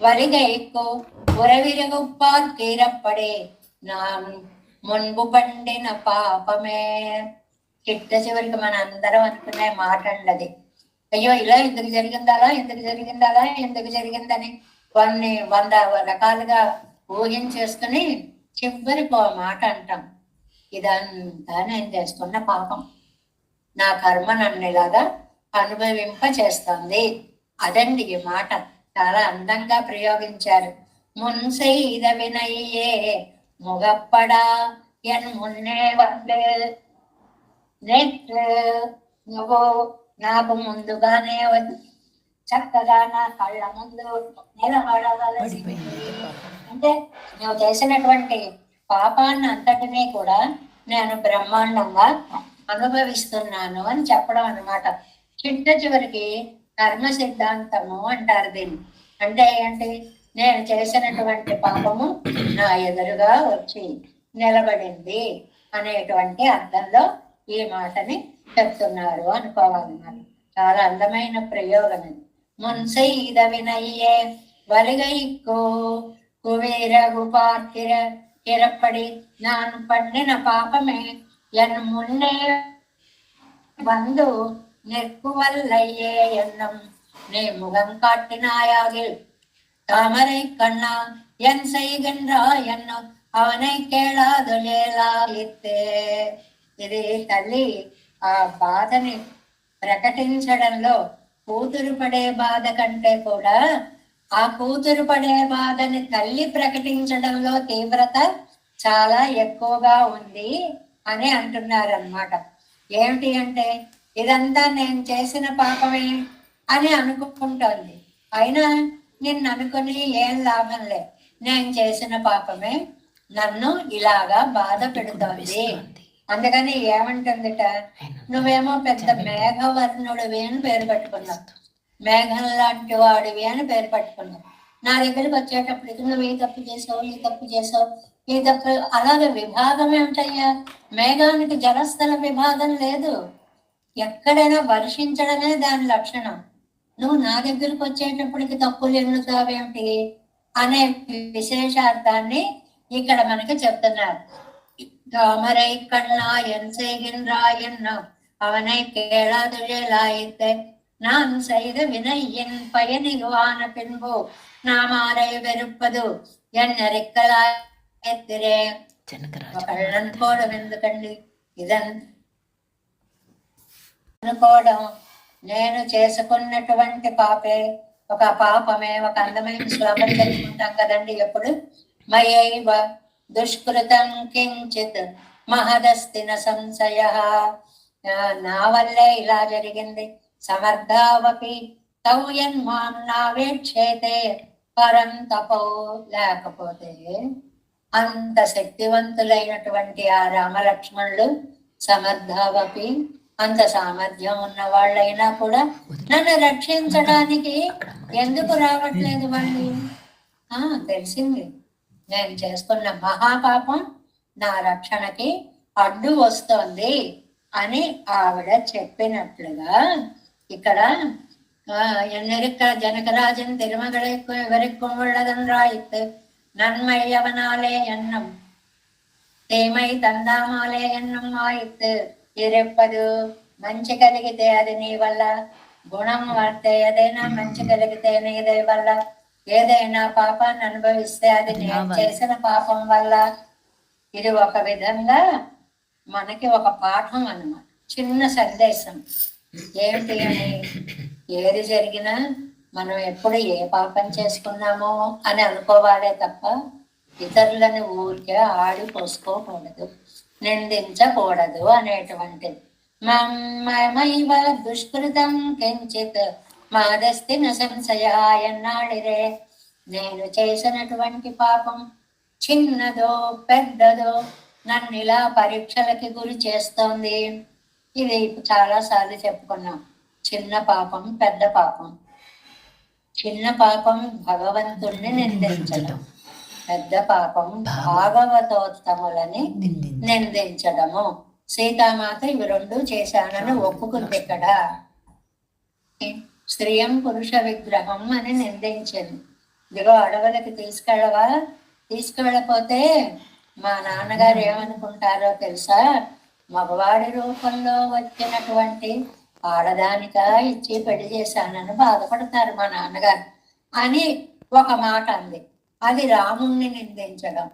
వరిగైకు ఉరవిరుగుప్పాల్ తీరప్పడే నా మున్పు పండిన పాపమే. చిట్ట చివరికి మన అందరం అనుకునే మాట అండి. అయ్యో ఇలా ఎందుకు జరిగిందని 100 రకాలుగా ఊహించేసుకుని చివరికి ఓ మాట అంటాం, ఇదంతా నేను చేస్తున్న పాపం, నా కర్మ నన్ను ఇలాగా అనుభవింప చేస్తుంది. అదండి ఈ మాట చాలా అందంగా ప్రయోగించారు. మున్సైద వినయ్యే ముగప్పడా ఎన్ మున్నే వందే నువ్వు నాకు ముందుగానే చక్కగా నా కళ్ళ ముందు నిలబడవలసి. అంటే నువ్వు చేసినటువంటి పాపాన్ని అంతటినీ కూడా నేను బ్రహ్మాండంగా అనుభవిస్తున్నాను అని చెప్పడం అన్నమాట. చిట్ట చివరికి కర్మ సిద్ధాంతము అంటారు దీన్ని. అంటే ఏంటి, నేను చేసినటువంటి పాపము నా ఎదురుగా వచ్చి నిలబడింది అనేటువంటి అర్థంలో ఈ మాటని చెప్తున్నారు అనుకోవాలన్నమాట. చాలా అందమైన ప్రయోగం ఇది. మున్సైద వినయ్యే వలిగైకు కువేరగు பார்க்கிற இறப்படி நான் பண்ணின பாப்பமே என் முன்னே வந்து நிற்குவல்லையே என்னும் நீ முகம் காட்டினாயாகில் தாமரை கண்ணா என் செய்கின்றா என்னும் அவனை కేళాదులేలాయితే. ఇది తల్లి ఆ బాధని ప్రకటించడంలో కూతురు పడే బాధ కంటే కూడా ఆ కూతురు పడే బాధని తల్లి ప్రకటించడంలో తీవ్రత చాలా ఎక్కువగా ఉంది అని అంటున్నారు అన్నమాట. ఏమిటి అంటే, ఇదంతా నేను చేసిన పాపమే అని అనుకుంటోంది. అయినా నిన్ను అనుకుని ఏం లాభం లే, నేను చేసిన పాపమే నన్ను ఇలాగా బాధ పెడుతోంది. అందుకని ఏమంటుందిట, నువ్వేమో పెద్ద మేఘవర్ణుడివి అని పేరు పెట్టుకున్నావు, మేఘం లాంటి వాడివి అని పేరు పెట్టుకున్నావు. నా దగ్గరికి వచ్చేటప్పటికి నువ్వు ఈ తప్పు చేసావు, ఈ తప్పు చేసావు, ఈ తప్పు, అలాగే విభాగం ఏమిటయ్యా? మేఘానికి జలస్థల విభాగం లేదు. ఎక్కడైనా వర్షించడమే దాని లక్షణం. నువ్వు నా దగ్గరికి వచ్చేటప్పటికి తప్పులు ఎన్నుతావేమిటి అనే విశేషార్థాన్ని ఇక్కడ మనకి చెప్తున్నారు. தாமரை கண்ணாயன் செய்கின்றாயன் அவனை கேளாதுழலாயித்த நான் செய்த வினையின் பயனிலுவான பின்பு நாமாரை வெறுப்பது ఎన్నెరెక్కలాయెత్తిరే కళ్ళన్ పోవడం ఎందుకండి? ఇదన్ అనుకోవడం నేను చేసుకున్నటువంటి పాపే, ఒక పాపమే. ఒక అందమైన శ్లోకం తెలుసుకుంటాం కదండి ఎప్పుడు, మయైవ దుష్కృతం కించిత్ మహదస్తి న సంశయః, నా వల్లే ఇలా జరిగింది. సమర్థావపి తౌ యన్మాం నావేక్షేతే పరం తపో, లేకపోతే అంత శక్తివంతులైనటువంటి ఆ రామలక్ష్మణులు సమర్థావపి, అంత సామర్థ్యం ఉన్న వాళ్ళైనా కూడా నన్ను రక్షించడానికి ఎందుకు రావట్లేదు వాళ్ళు? తెలిసింది, నేను చేసుకున్న మహాపాపం నా రక్షణకి అడ్డు వస్తోంది అని ఆవిడ చెప్పినట్లుగా ఇక్కడ ఎన్నెరుక్క జనకరాజన్ తిరుమగళை ఎవరిக்கும் உள்ளதன்றாயித்து நன்மை அவனாலே எண்ணம் తేమై తందామాలే ఎన్నం ఆయిత్తు ఇరెప్పదు. మంచి కలిగితే అది నీ వల్ల, గుణం వాడితే ఏదైనా మంచి కలిగితే నీదే వల్ల, ఏదైనా పాపాన్ని అనుభవిస్తే అది నేను చేసిన పాపం వల్ల. ఇది ఒక విధంగా మనకి ఒక పాఠం అన్నమాట, చిన్న సందేశం. ఏమిటి అని, ఏది జరిగినా మనం ఎప్పుడు ఏ పాపం చేసుకున్నామో అని అనుకోవాలే తప్ప ఇతరులను ఊరికే ఆడి పోసుకోకూడదు, నిందించకూడదు అనేటువంటిది. మమైవ దుష్కృతం కించిత్ మాదస్తి న సంశయ ఎన్నాడిరే, నేను చేసినటువంటి పాపం చిన్నదో పెద్దదో నన్ను ఇలా పరీక్షలకి గురి చేస్తోంది. ఇది చాలా సార్లు చెప్పుకున్నాం. చిన్న పాపం, పెద్ద పాపం. చిన్న పాపం భగవంతుణ్ణి నిందించడం, పెద్ద పాపం భాగవతోత్తములని నిందించడము. సీతామాత ఇవి రెండు చేశానని ఒప్పుకుంది. ఇక్కడ స్త్రీయం పురుష విగ్రహం అని నిందించింది. ఇదిగో అడవులకి తీసుకెళ్ళవా, తీసుకువెళ్ళపోతే మా నాన్నగారు ఏమనుకుంటారో తెలుసా, మగవాడి రూపంలో వచ్చినటువంటి ఆడదానిగా ఇచ్చి పెళ్లి చేశానని బాధపడతారు మా నాన్నగారు అని ఒక మాట అంది. అది రాముణ్ణి నిందించడం.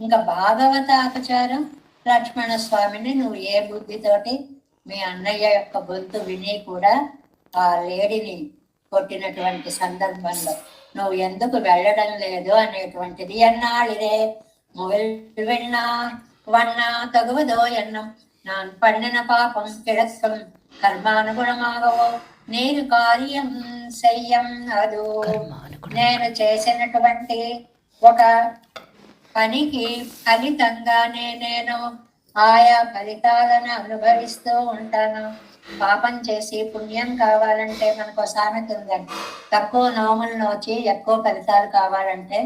ఇంకా భాగవత అపచారం, లక్ష్మణ స్వామిని నువ్వు ఏ బుద్ధితోటి మీ అన్నయ్య యొక్క గొంతు విని కూడా ఆ లేడిని కొట్టినటువంటి సందర్భంలో నువ్వు ఎందుకు వెళ్ళడం లేదు అనేటువంటిది. ఎన్నాళ్ళిదే ముగిల్ విన్నా వన్నా తగువదో ఎన్నం நான் பண்ணின பாபம் கிடக்கும் కర్మానుగుణమాగవో నేను కార్యం చెయ్యం అదు. నేను చేసినటువంటి ఒక పనికి ఫలితంగానే నేను ఆయా ఫలితాలను అనుభవిస్తూ ఉంటాను. పాపం చేసి పుణ్యం కావాలంటే మనకు సామెత ఉందండి, తక్కువ నోములు నోచి ఎక్కువ ఫలితాలు కావాలంటే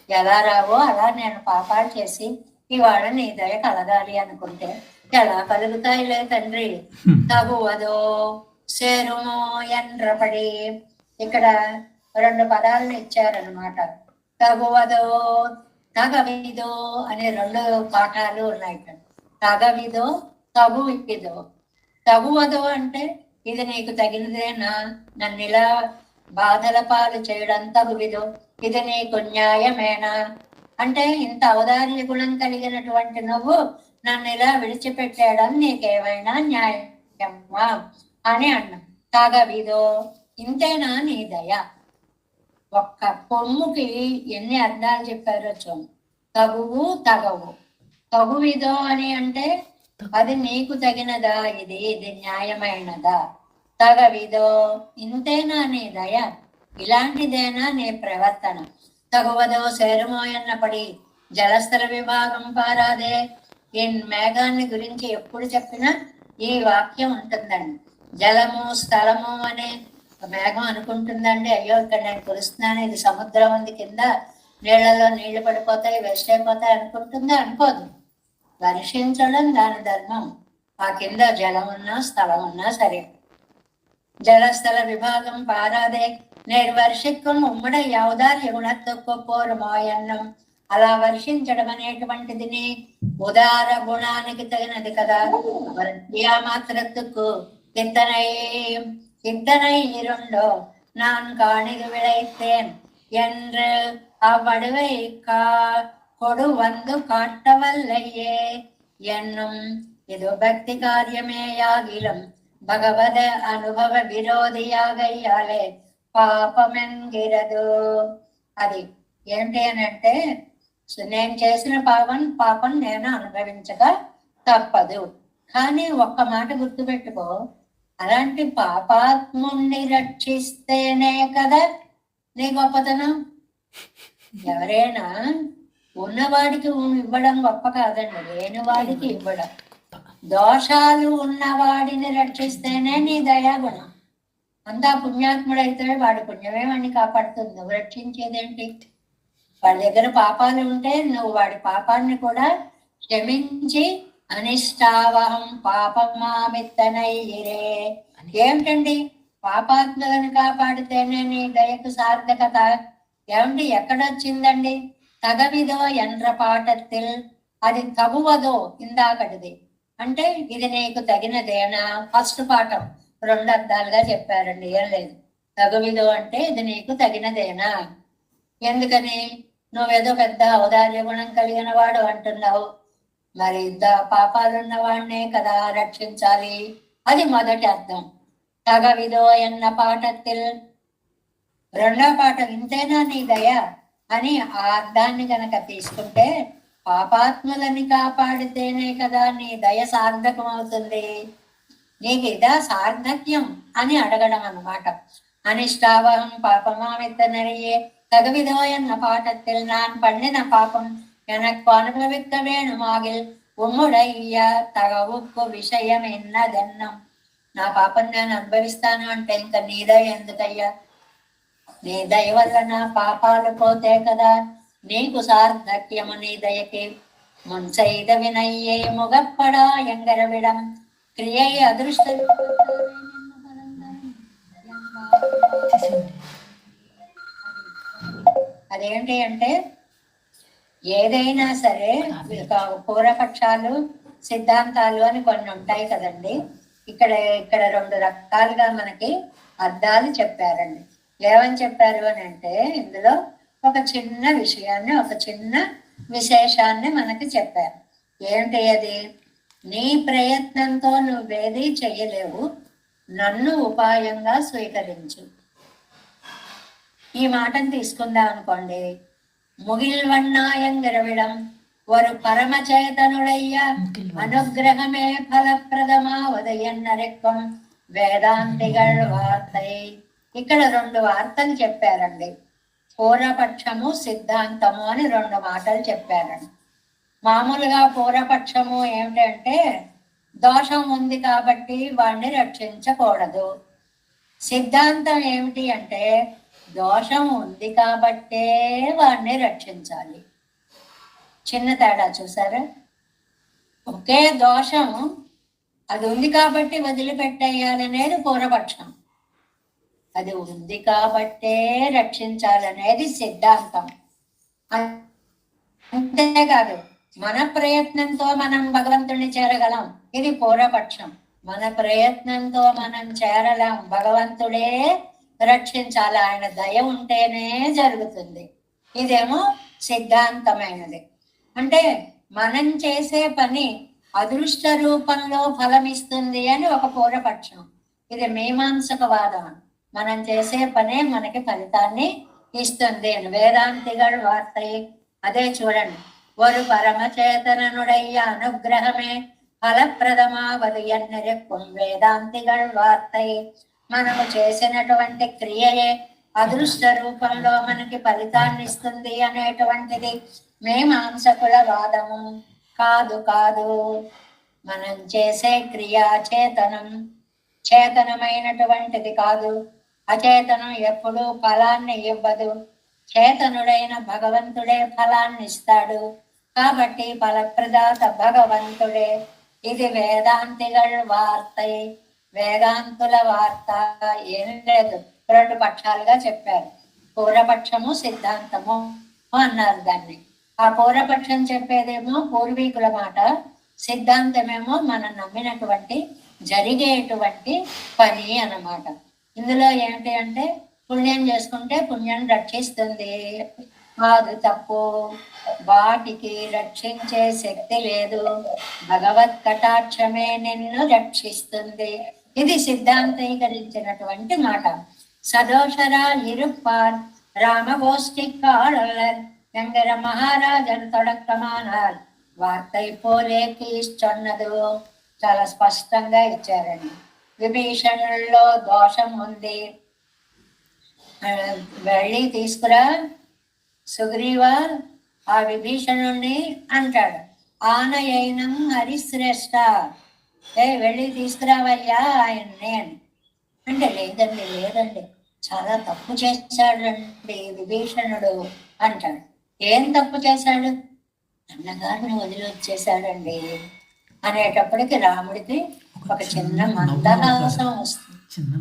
ఎలా రావో అలా నేను పాపాలు చేసి ఇవాళ నీ దయ కలగాలి అనుకుంటే ఎలా కలుగుతాయిలే తండ్రి. తగువదో సేరుమో ఎండ్రపడి, ఇక్కడ రెండు పదాలను ఇచ్చారనమాట. తగువదో తగవిదో అనే రెండు పాఠాలు ఉన్నాయి ఇక్కడ. తగవిదో తగువిదో. తగువదో అంటే ఇది నీకు తగినదేనా, నన్ను ఇలా బాధల పాలు చేయడం తగువిదో, ఇది నీకు న్యాయమేనా అంటే ఇంత అవదార్య గుణం కలిగినటువంటి నువ్వు నన్ను ఇలా విడిచిపెట్టేయడం నీకేమైనా న్యాయమా అని అన్నాం. తగవిదో ఇంతేనా నీ దయ. ఒక్క పొమ్ముకి ఎన్ని అర్థాలు చెప్పారో చూడు. తగువు తగవు. తగువిదో అని అంటే అది నీకు తగినదా, ఇది న్యాయమైనదా. తగవిదో ఇంతేనా నీ దయ, ఇలాంటిదేనా నీ ప్రవర్తన. తగువదో సేరుమోయన్నపడి జలస్థల విభాగం పారాదే. ఈ మేఘాన్ని గురించి ఎప్పుడు చెప్పినా ఈ వాక్యం ఉంటుందండి. జలము స్థలము అనే మేఘం అనుకుంటుందండి, అయ్యో ఇక్కడ నేను కురుస్తున్నాను, ఇది సముద్రం ఉంది కింద, నీళ్లలో నీళ్లు పడిపోతాయి, వేస్ట్ అయిపోతాయి అనుకుంటుందా? అనుకోదు. వర్షించడం దాని ధర్మం. ఆ కింద జలం ఉన్నా స్థలం ఉన్నా సరే. ஜலஸ்தல விபாகம் பாராதே నిర్వర్షిక్కుం ఉమ్మడ యౌదార్య గుణత్వపోరుమాయన్నం. అలా వర్షించడం అనేటువంటిది ఉదార గుణానికి తగినది కదా. మాత్రத்துக்கு இத்தனை இத்தனை இருண்டோ நான் காணிது விளைத்தேன் என்று அவ்வடுவை கொடு வந்து காட்டவல்லையே என்னும் இது பக்தி காரியமேயாகிலும் భగవద అనుభవ విరోధియాగయ్యాలే పాపమెంగిరదు. అది ఏంటి అని అంటే, నేను చేసిన పాపం నేను అనుభవించక తప్పదు. కానీ ఒక్క మాట గుర్తుపెట్టుకో, అలాంటి పాపాత్ముణ్ణి రక్షిస్తేనే కదా నీ గొప్పతనం. ఎవరైనా ఉన్నవాడికి ఇవ్వడం గొప్ప కాదండి, లేని వాడికి ఇవ్వడం. దోషాలు ఉన్నవాడిని రక్షిస్తేనే నీ దయాగుణం. అంతా పుణ్యాత్ముడైతే వాడి పుణ్యమే వాడిని కాపాడుతుంది, నువ్వు రక్షించేదేంటి? వాడి దగ్గర పాపాలు ఉంటే నువ్వు వాడి పాపాన్ని కూడా క్షమించి అనిష్టావహం పాపమామిత్తనైరే. ఏమిటండి పాపాత్ములను కాపాడితేనే నీ దయకు సార్థకత? ఏమిటి ఎక్కడొచ్చిందండి? తగవిదో ఎండ్ర పాటత్తిల్, అది తగువదో ఇందాకటిది. అంటే ఇది నీకు తగినదేనా? ఫస్ట్ పాఠం 2 అర్థాలుగా చెప్పారండి, ఏం లేదు. తగువిదో అంటే ఇది నీకు తగినదేనా. ఎందుకని? నువ్వేదో పెద్ద ఔదార్య గుణం కలిగిన వాడు అంటున్నావు, మరి పాపాలున్న వాడినే కదా రక్షించాలి. అది మొదటి అర్థం. తగవిదో ఎన్న పాఠత్తిల్. 2వ పాఠం ఇంతేనా నీ దయ అని ఆ అర్థాన్ని గనక తీసుకుంటే, పాపాత్ములని కాపాడితేనే కదా నీ దయ సార్థకం అవుతుంది. నీకు ఇదా సార్థక్యం అని అడగడం అన్నమాట. అనిష్టావహం పాపమామిత్తనరియే தகவிதோ என்ன பாட்டத்தில் நான் பண்ணின பாப்பம் எனக்கு அனுபவிக்க வேணுமாகில் ఉమ్ముడయ్య తగవుకు విషయం ఎన్నదన్నం. నా పాపం నేను అనుభవిస్తాను అంటే ఇంకా నీ దయ ఎందుకయ్యా? నీ దయ వల్ల నా పాపాలు పోతే కదా నీకు సార్థక్యము నీ దయకి. మున్సైద వినయ్యే ముగప్పడా ఎంగరవిడం క్రియై అదృష్ట. అదేంటి అంటే, ఏదైనా సరే పూర్వపక్షాలు సిద్ధాంతాలు అని కొన్ని ఉంటాయి కదండి. ఇక్కడ 2 రకాలుగా మనకి అర్థాలు చెప్పారండి. ఏమని చెప్పారు అని అంటే, ఇందులో ఒక చిన్న విషయాన్ని, ఒక చిన్న విశేషాన్ని మనకి చెప్పారు. ఏంటి అది? నీ ప్రయత్నంతో నువ్వేది చెయ్యలేవు, నన్ను ఉపాయంగా స్వీకరించు. ఈ మాటను తీసుకుందాం అనుకోండి. ముగిల్వన్నాయంగరవిడం ஒரு పరమచేతనుడయ్య అనుగ్రహమే ఫలప్రదమావదయన్నరెక్కం వేదాంతిగళ్ వార్తై. ఇక్కడ 2 వార్తలు చెప్పారండి. పూర్వపక్షము సిద్ధాంతము అని 2 మాటలు చెప్పారండి. మామూలుగా పూర్వపక్షము ఏమిటంటే, దోషం ఉంది కాబట్టి వాడిని రక్షించకూడదు. సిద్ధాంతం ఏమిటి అంటే, దోషం ఉంది కాబట్టే వాడిని రక్షించాలి. చిన్న తేడా చూసారా? ఒకే దోషం అది ఉంది కాబట్టి వదిలిపెట్టేయాలనేది పూర్వపక్షం, అది ఉంది కాబట్టే రక్షించాలనేది సిద్ధాంతం. అంతేకాదు, మన ప్రయత్నంతో మనం భగవంతుడిని చేరగలం, ఇది పూర్వపక్షం. మన ప్రయత్నంతో మనం చేరలేం, భగవంతుడే రక్షించాలి, ఆయన దయ ఉంటేనే జరుగుతుంది. ఇదేమో సిద్ధాంతమైనది. అంటే మనం చేసే పని అదృష్ట రూపంలో ఫలమిస్తుంది అని ఒక పూర్వపక్షం. ఇది మీమాంసక వాదం. మనం చేసే పనే మనకి ఫలితాన్ని ఇస్తుంది అని. వేదాంతిగళ్ వార్తై అదే చూడండి. ஒரு పరమచేతనుడయ్య అనుగ్రహమే ఫలప్రదమావదు ఎన్నరెక్కుం వేదాంతిగళ్ వార్తై. మనము చేసినటువంటి క్రియయే అదృష్ట రూపంలో మనకి ఫలితాన్ని ఇస్తుంది అనేటువంటిది మీమాంసకుల వాదము. కాదు కాదు, మనం చేసే క్రియా చేతనమైనటువంటిది కాదు. అచేతనం ఎప్పుడు ఫలాన్ని ఇవ్వదు, చేతనుడైన భగవంతుడే ఫలాన్ని ఇస్తాడు. కాబట్టి ఫలప్రదాత భగవంతుడే. ఇది వేదాంతిగల్ వార్తై, వేదాంతుల వార్త. ఏం లేదు, రెండు పక్షాలుగా చెప్పారు, పూర్వపక్షము సిద్ధాంతము అన్నారు దాన్ని. ఆ పూర్వపక్షం చెప్పేదేమో పూర్వీకుల మాట, సిద్ధాంతమేమో మనం నమ్మినటువంటి జరిగేటువంటి పని అన్నమాట. ఇందులో ఏమిటి అంటే పుణ్యం చేసుకుంటే పుణ్యం రక్షిస్తుంది, కాదు తప్పు. వాటికి రక్షించే శక్తి లేదు, భగవత్ కటాక్షమే నిన్ను రక్షిస్తుంది. ఇది సిద్ధాంతీకరించినటువంటి మాట. సదోషరా ఇరుప్పార్ రామగోష్ఠి కాళల్లర్ వెంగర మహారాజన్ తొడక్కమానార్ వార్తై పోలేకి ఇష్టన్నదు. చాలా స్పష్టంగా ఇచ్చారండి. విభీషణుల్లో దోషం ఉంది, వెళ్ళి తీసుకురా సుగ్రీవ ఆ విభీషణుణ్ణి అంటాడు. ఆనయనం హరిశ్రేష్ఠ, వెళ్ళి తీసుకురావయ్యా ఆయన్ని అని అంటే, లేదండి చాలా తప్పు చేశాడండి విభీషణుడు అంటాడు. ఏం తప్పు చేశాడు? అన్నగారిని వదిలి వచ్చేసాడండి అనేటప్పటికి రాముడికి ఒక చిన్న మందహాసం వస్తుంది.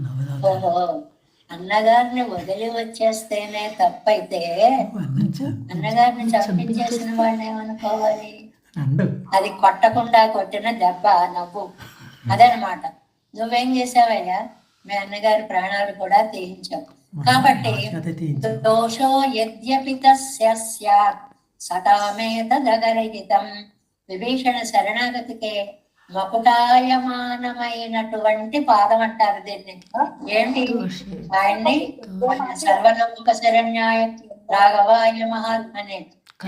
ఓహో, అన్నగారిని వదిలి వచ్చేస్తేనే తప్పైతే అన్నగారిని చంపించేసిన వాడిని ఏమనుకోవాలి? అది కొట్టకుండా కొట్టిన దెబ్బ నవ్వు, అదనమాట. నువ్వేం చేసావయ్యా? మీ అన్నగారి ప్రాణాలు కూడా తీయించావు. కాబట్టి దోషో యద్యపి తస్య స్యాత్ సతామేతదగరహితం. విభీషణ శరణాగతికే మకుటాయమానమైనటువంటి పాదం అంటారు దీన్ని. ఏంటి? ఆయన్ని సర్వలోక శరణ్యాయ రాఘవాయ మహాత్మనే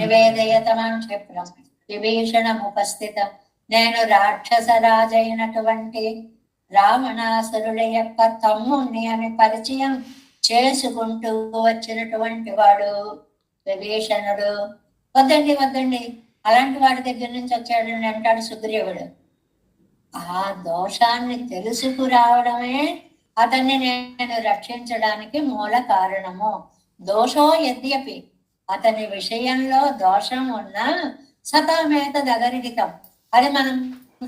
నివేదయతమాం క్షిప్రం విభీషణం ఉపస్థితం. నేను రాక్షస రాజైనటువంటి రావణాసురుల యొక్క తమ్ముణ్ణి అని పరిచయం చేసుకుంటూ వచ్చినటువంటి వాడు విభీషణుడు. వద్దండి అలాంటి వాడి దగ్గర నుంచి వచ్చాడు అంటాడు సుగ్రీవుడు. ఆ దోషాన్ని తెలుసుకురావడమే అతన్ని నేను రక్షించడానికి మూల కారణము. దోషో యద్యపి, అతని విషయంలో దోషం ఉన్నా సతామేత దగరిహితం, అది మనం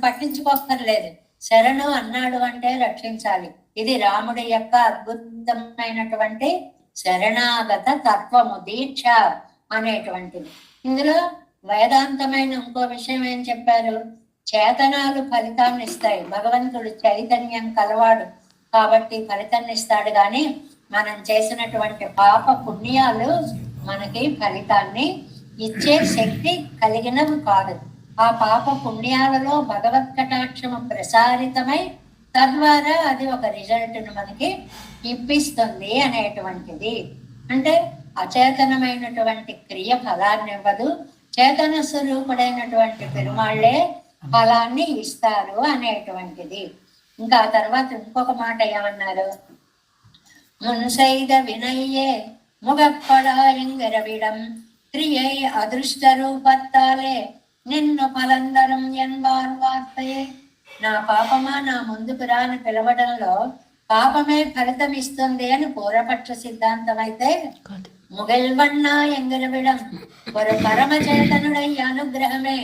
పట్టించుకోక్కర్లేదు. శరణు అన్నాడు అంటే రక్షించాలి. ఇది రాముడి యొక్క అద్భుతమైనటువంటి శరణాగత తత్వము, దీక్ష అనేటువంటిది. ఇందులో వేదాంతమైన ఇంకో విషయం ఏం చెప్పారు? చేతనాలు ఫలితాన్ని ఇస్తాయి. భగవంతుడు చైతన్యం కలవాడు కాబట్టి ఫలితాన్ని ఇస్తాడు, కానీ మనం చేసినటువంటి పాప పుణ్యాలు మనకి ఫలితాన్ని ఇచ్చే శక్తి కలిగినవి కాదు. ఆ పాప పుణ్యాలలో భగవత్ కటాక్షము ప్రసారితమై తద్వారా అది ఒక రిజల్ట్ను మనకి ఇప్పిస్తుంది అనేటువంటిది. అంటే అచేతనమైనటువంటి క్రియ ఫలాన్ని ఇవ్వదు, చేతన స్వరూపుడైనటువంటి పెరుమాళ్లే ఫలాన్ని ఇస్తారు అనేటువంటిది. ఇంకా ఆ తర్వాత ఇంకొక మాట ఏమన్నారు? మున్సైద వినయ్యే ముగప్పడాయంగరవిడం క్రియై అదృష్ట రూపత్తాలే నిన్ను ఫలందరం ఎన్వారు వార్తయే. నా పాపమా నా ముందుకు రాని పిలవడంలో పాపమే ఫలితం ఇస్తుంది అని పూర్వపక్ష సిద్ధాంతం అయితే, ముగల్వన్నా ఎంగరవిడం ஒரு పరమచేతనుడై అనుగ్రహమే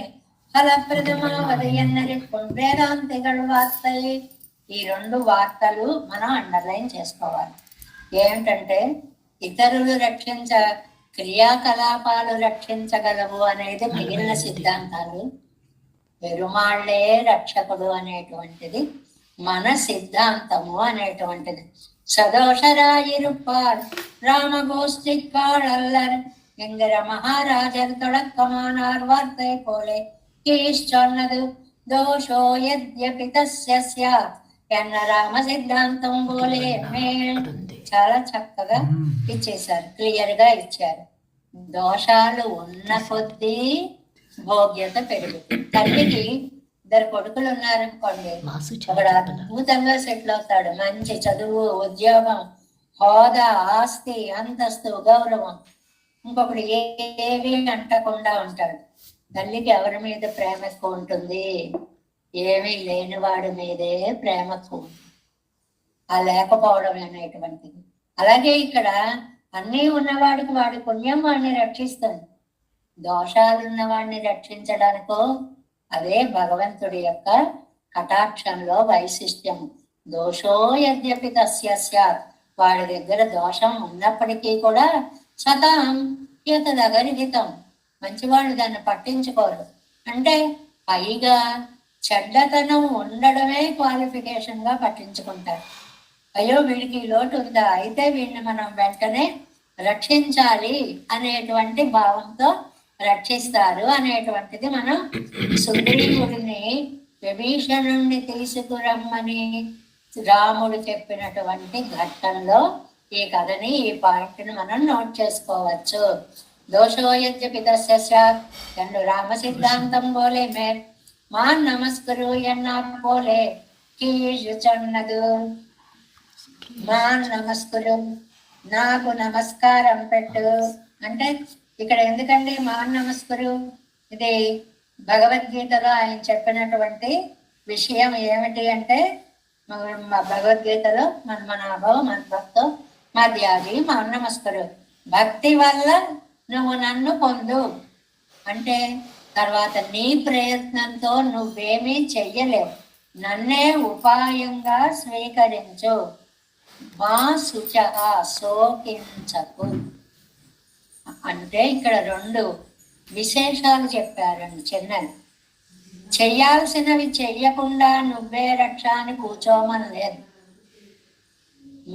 ఫలప్రదమావదయన్నరి వేదాంతిగల్ వార్తై. ఈ రెండు వార్తలు మనం అండర్లైన్ చేసుకోవాలి. ఏమిటంటే ఇతరులు క్రియాకలాపాలు రక్షించగలవు అనేది మిగిలిన సిద్ధాంతాలు, పెరుమాళ్లే రక్షకుడు అనేటువంటిది మన సిద్ధాంతము అనేటువంటిది. சதோஷராயிருப்பார் ராமகோஷ்டி காழல்லர் என்கிற மகாராஜர் தொடக்கமானார் வார்த்தை போலே கீஷ் சொன்னது దోషో యద్యపి తస్య స్యాత్ ఎన్న రామ సిద్ధాంతం పోలే మేల్. చాలా చక్కగా ఇచ్చేశారు, క్లియర్ గా ఇచ్చారు. దోషాలు ఉన్న కొద్దీ భోగ్యత పెరుగుతుంది. తల్లికి ఇద్దరు కొడుకులు ఉన్నారనుకోండి, ఒకడు అద్భుతంగా సెటిల్ అవుతాడు, మంచి చదువు, ఉద్యోగం, హోదా, ఆస్తి, అంతస్తు, గౌరవం. ఇంకొకడు ఏవి అంటకుండా ఉంటాడు. తల్లికి ఎవరి మీద ప్రేమ ఎక్కువ ఉంటుంది? ఏమీ లేని వాడి మీదే ప్రేమ ఎక్కువ ఉంటుంది. ఆ లేకపోవడం అనేటువంటిది. అలాగే ఇక్కడ అన్నీ ఉన్నవాడికి వాడి పుణ్యం వాడిని రక్షిస్తుంది. దోషాలున్న వాడిని రక్షించడానికో అదే భగవంతుడి యొక్క కటాక్షంలో వైశిష్ట్యం. దోషో యద్యపి తస్య స్యాత్, వాడి దగ్గర దోషం ఉన్నప్పటికీ కూడా సతాం యతదగర్హితం, మంచివాళ్ళు దాన్ని పట్టించుకోరు. అంటే పైగా చెడ్డతనం ఉండడమే క్వాలిఫికేషన్ గా పట్టించుకుంటారు. అయ్యో వీడికి లోటు ఉందా, అయితే వీడిని మనం వెంటనే రక్షించాలి అనేటువంటి భావంతో రక్షిస్తారు అనేటువంటిది మనం సుగ్రీవుడిని విభీషణుణ్ణి తీసుకురమ్మని రాముడు చెప్పినటువంటి ఘట్టంలో ఈ కథని, ఈ పాయింట్ ని మనం నోట్ చేసుకోవచ్చు. దోషో యద్యపి తస్య స్యాత్ ఎన్ను రామ సిద్ధాంతం పోలే మే మా నమస్కరు ఎన్నా పోలే కీజు చన్నదు. మా నమస్కరు, నాకు నమస్కారం పెట్టు అంటే ఇక్కడ ఎందుకండి మా నమస్కరు? ఇది భగవద్గీతలో ఆయన చెప్పినటువంటి విషయం ఏమిటి అంటే, భగవద్గీతలో మన అభవం మద్భక్తో మధ్యాది మా నమస్కరు, భక్తి వల్ల నువ్వు నన్ను పొందు అంటే తర్వాత నీ ప్రయత్నంతో నువ్వేమీ చెయ్యలేవు, నన్నే ఉపాయంగా స్వీకరించు. మా శుచ శోకించకు అంటే ఇక్కడ రెండు విశేషాలు చెప్పారండి చిన్నది. చెయ్యాల్సినవి చెయ్యకుండా నువ్వే రక్ష అని కూర్చోమని లేదు.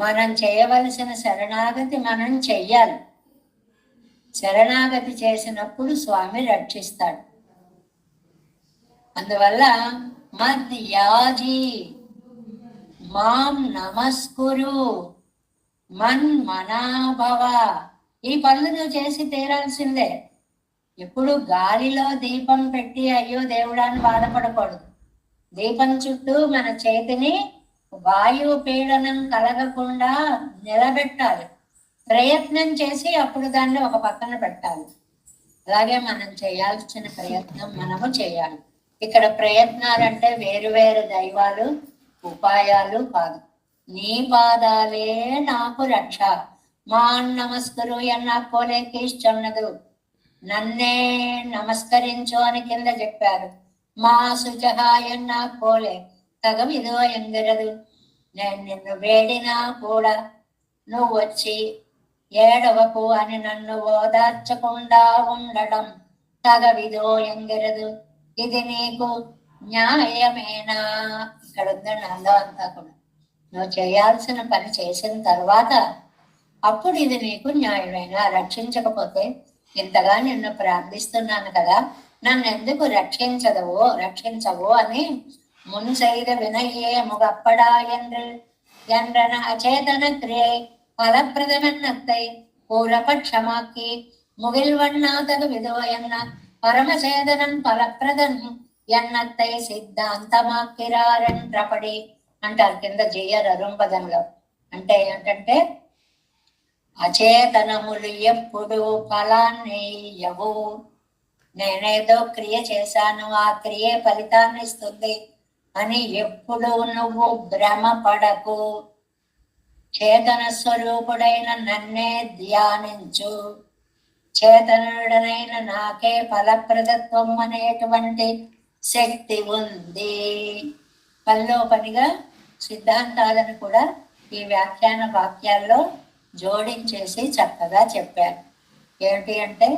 మనం చేయవలసిన శరణాగతి మనం చెయ్యాలి. శరణాగతి చేసినప్పుడు స్వామి రక్షిస్తాడు. అందువల్ల మద్యాజీ మాం నమస్కురు మన్మనాభవ, ఈ పనులు నువ్వు చేసి తీరాల్సిందే. ఎప్పుడు గాలిలో దీపం పెట్టి అయ్యో దేవుడాన్ని బాధపడకూడదు. దీపం చుట్టూ మన చేతిని వాయు పీడనం కలగకుండా నిలబెట్టాలి, ప్రయత్నం చేసి అప్పుడు దాన్ని ఒక పక్కన పెట్టాలి. అలాగే మనం చేయాల్సిన ప్రయత్నం మనము చేయాలి. ఇక్కడ ప్రయత్నాలంటే వేరు వేరు దైవాలు ఉపాయాలు కాదు. నీ పాదాలే నాకు రక్ష, మా నమస్కరు ఎన్నా పోలే కీష్టన్నదు, నన్నే నమస్కరించు అని కింద చెప్పారు. మా సుజహాయన్నా పోలే తగవిదో ఎంగరదు, నేను నిన్ను వేడినా కూడా నువ్వు వచ్చి ఏడవకు అని నన్ను ఓదార్చకుండా ఉండడం తగవిదో ఎంగరదు, ఇది నీకు న్యాయమేనా? ఇక్కడ ఉందండి అందం అంతా కూడా. నువ్వు చేయాల్సిన పని చేసిన తర్వాత అప్పుడు ఇది నీకు న్యాయమేనా? రక్షించకపోతే ఇంతగా నిన్ను ప్రార్థిస్తున్నాను కదా, నన్ను ఎందుకు రక్షించవు అని முன் செய்த வினையே முகப்படா என்றன அச்சேதன கிரியை பலப்பிரதமென்னத்தை பூரபட்சமாக்கி முகில்வண்ணாதகு விதோ என்ன పరమచేదనం ఫలప్రదన్ ఎన్నత్తై సిద్ధాంతమాక్కిరారంట్రపడి అంటారు కింద జయ రరుంపదంలో. అంటే ఏంటంటే అచేతనములు ఎప్పుడు ఫలాన్ని ఇయ్యవు. నేనేదో క్రియ చేశాను, ఆ క్రియే ఫలితాన్ని ఇస్తుంది అని ఎప్పుడు నువ్వు భ్రమపడకు. చేతన స్వరూపుడైన నన్నే ధ్యానించు. చేతనుడనైన నాకే ఫలప్రదత్వం అనేటువంటి శక్తి ఉంది. పనిలో పనిగా సిద్ధాంతాలను కూడా ఈ వ్యాఖ్యాన వాక్యాల్లో జోడించేసి చక్కగా చెప్పారు. ఏంటి అంటే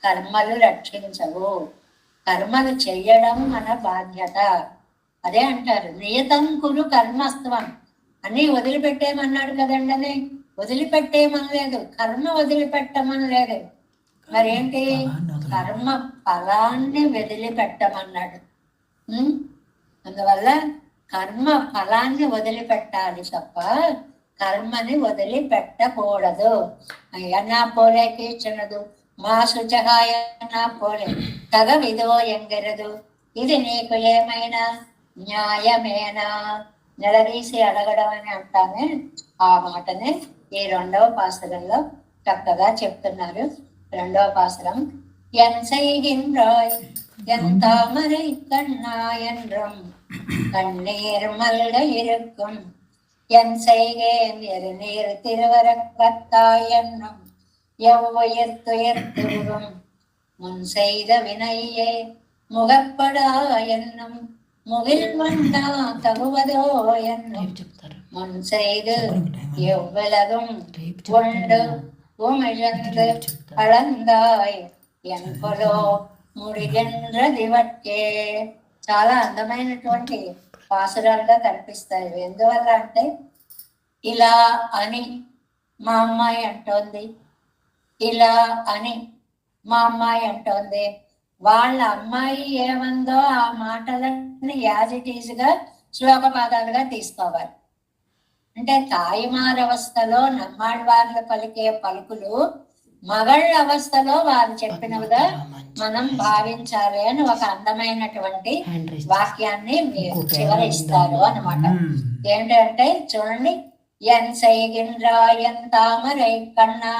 కర్మలు రక్షించవు, కర్మలు చెయ్యడం మన బాధ్యత. అదే అంటారు నియతం కురు కర్మస్త్వం అని వదిలిపెట్టేమన్నాడు కదండి. అని వదిలిపెట్టేమని లేదు, కర్మ వదిలిపెట్టమని లేదు. మరేంటి కర్మ ఫలాన్ని వదిలిపెట్టమన్నాడు. అందువల్ల కర్మ ఫలాన్ని వదిలిపెట్టాలి తప్ప కర్మని వదిలిపెట్టకూడదు. అయ్యన్నా పోలే కీర్చనదు, మా శుచహాయన్నా పోలే తగ విదో ఎంగరదు, ఇది నీకు ఏమైనా న్యాయమేనా? నిలదీసి అడగడం అని అంటానే ఆ మాటనే ఈ 2వ పాసురంలో చక్కగా చెప్తున్నారు. 2వ పాసురం ఎన్ செய்கின்றாய் என் தாமரை கண்ணா என்றும் கண்ணீர் மல்க இருக்கும் என் செய்கேன் எருநீர் திருவரங்கத்தாய் என்னும் எவ்வுயிர்த்துயிர்த்துருகும் முன் செய்த வினையே முகப்படா என்னும் முகில் வண்ணா தகுவதோ என்னும் முன் செய்து எவ்வளவும் கொண்டு உமிழந்து அளந்தாய் ఎన్ కొలో ముడిగెండ్ర దివట్టే. చాలా అందమైనటువంటి పాసురాలుగా కనిపిస్తాయి. ఎందువల్ల అంటే ఇలా అని మా అమ్మాయి అంటోంది, ఇలా అని మా అమ్మాయి అంటోంది. వాళ్ళ అమ్మాయి ఏమందో ఆ మాటలన్నీ యాజ్ ఇట్ ఈజ్ గా శ్లోక పాదాలుగా తీసుకోవాలి. అంటే తాయిమారవస్థలో నమ్మాళ్ళవార్లు పలికే పలుకులు మగళ్ళ అవస్థలో వారు చెప్పినవిగా మనం భావించాలి అని ఒక అందమైనటువంటి వాక్యాన్ని చివరి ఇస్తారు అన్నమాట. ఏంటంటే చూడండి, ఎన్ సైగిన్రా ఎన్ తామరై కన్నా,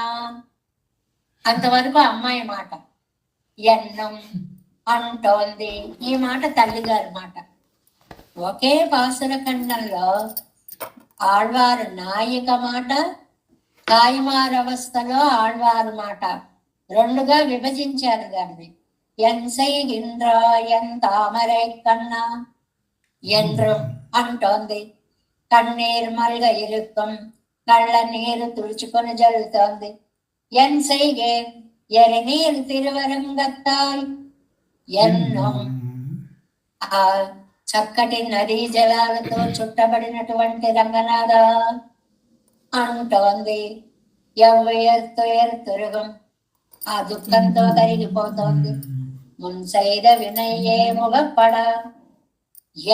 అంతవరకు అమ్మాయి మాట. ఎన్నం అంటోంది, ఈ మాట తల్లిగారి మాట. ఒకే పాసుర ఖండంలో ఆళ్వారు నాయిక మాట, తాయిమారవస్థలో ఆళ్వారు మాట రెండుగా విభజించారు దాన్ని. ఎన్ సైగిన్రా ఎన్ తామరై కన్నా, ఎండ్రు అంటోంది, కన్నీరు మల్గ ఇరుక్కం, కళ్ళ నీరు తుడుచుకొని జల్లుతోంది. ఎన్ సైగే ఎరనీరు తిరువరంగత్తాయ్ ఎన్నం, ఆ చక్కటి నదీ జలాలతో చుట్టబడినటువంటి రంగనాథ అంటోంది. ఎవ్వెర్తురుగం, ఆ దుఃఖంతో కరిగిపోతోంది. మున్సైద వినయ్యే ముగపడ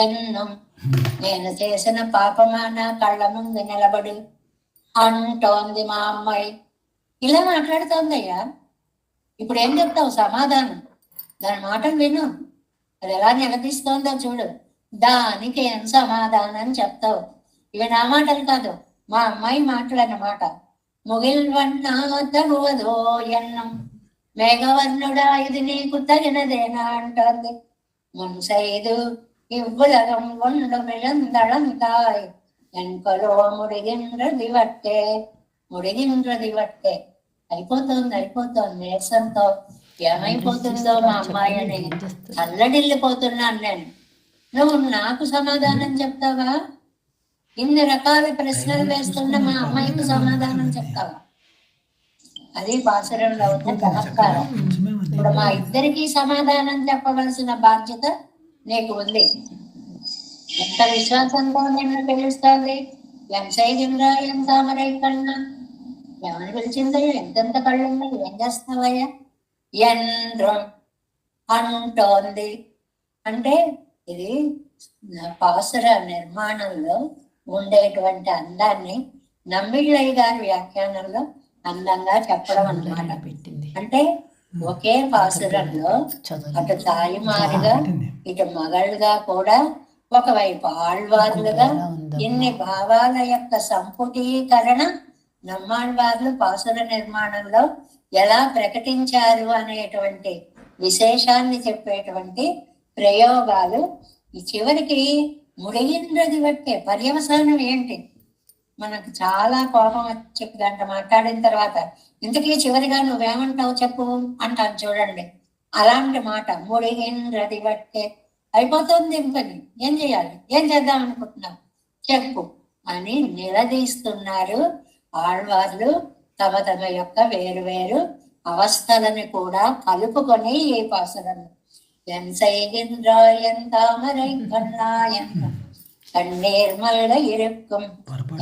ఎన్నం, నేను చేసిన పాపమా నా కళ్ళ ముందు నిలబడి అంటోంది మా అమ్మాయి. ఇలా మాట్లాడుతోందయ్యా. ఇప్పుడు ఏం చెప్తావు సమాధానం? దాని మాటలు విను, అది ఎలా నిలదీస్తోందో చూడు. దానికి ఏం సమాధానం చెప్తావు? ఇవి నా మాటలు కాదు, మా అమ్మాయి మాటలు అన్నమాట. ముగిల్వన్నా తగువదో ఎన్నం, మేఘవర్ణుడా ఇది నీకు తగినదేనా అంటోంది. మున్సైదు ఇవ్వులగం ఒండు మిళందళంతాయ్ ఎన్కలో ముడిగిండ్ర దివట్టే, ముడిగిండ్ర దివట్టే. అయిపోతోంది నీరసంతో. ఏమైపోతుందో మా అమ్మాయి అని చల్లడిల్లిపోతున్నాను నేను. నువ్వు నాకు సమాధానం చెప్తావా? ఇన్ని రకాల ప్రశ్నలు వేస్తున్న మా అమ్మాయికి సమాధానం చెప్తావా? అది పాసురంలో ఉన్న చమత్కారం. ఇప్పుడు మా ఇద్దరికి సమాధానం చెప్పవలసిన బాధ్యత నీకు ఉంది. ఎంత విశ్వాసంతో నిన్ను పిలుస్తోంది. ఎంసైదింరా ఎంత తామరై కన్నా, ఎవరిని పిలిచిందో, ఎంతెంత కళ్ళున్నాయి, ఏం చేస్తావయ్యా? ఎండ్రం అంటోంది అంటే ఇది పాసుర నిర్మాణంలో ఉండేటువంటి అందాన్ని నమ్మిళ్ళయ్య గారి వ్యాఖ్యానంలో అందంగా చెప్పడం అన్నమాట. అంటే ఒకే పాసురంలో అటు తాయిమారుగా ఇటు మగళ్ళుగా కూడా, ఒకవైపు ఆళ్వార్లుగా ఇన్ని భావాల యొక్క సంపుటీకరణ నమ్మాళ్వార్లు పాసుర నిర్మాణంలో ఎలా ప్రకటించారు అనేటువంటి విశేషాన్ని చెప్పేటువంటి ప్రయోగాలు. ఈ చివరికి ముడిగిండ్రది బట్టే పర్యవసానం ఏంటి? మనకు చాలా కోపం వచ్చి గంట మాట్లాడిన తర్వాత ఇంతకీ చివరిగా నువ్వేమంటావు చెప్పు అంటాను చూడండి. అలాంటి మాట ముడిగిండ్రది బట్టే. అయిపోతుంది, ఇంకని ఏం చేయాలి, ఏం చేద్దాం అనుకుంటున్నావు చెప్పు అని నిలదీస్తున్నారు ఆళ్వార్లు. తమ తమ యొక్క వేరు వేరు అవస్థలని కూడా కలుపుకొని ఈ పాసురం. ఎన్ సైగిన్రా ఎన్ తామరై కన్నా ఎన్నం, కన్నీర్ మల్గ ఇరుక్కం,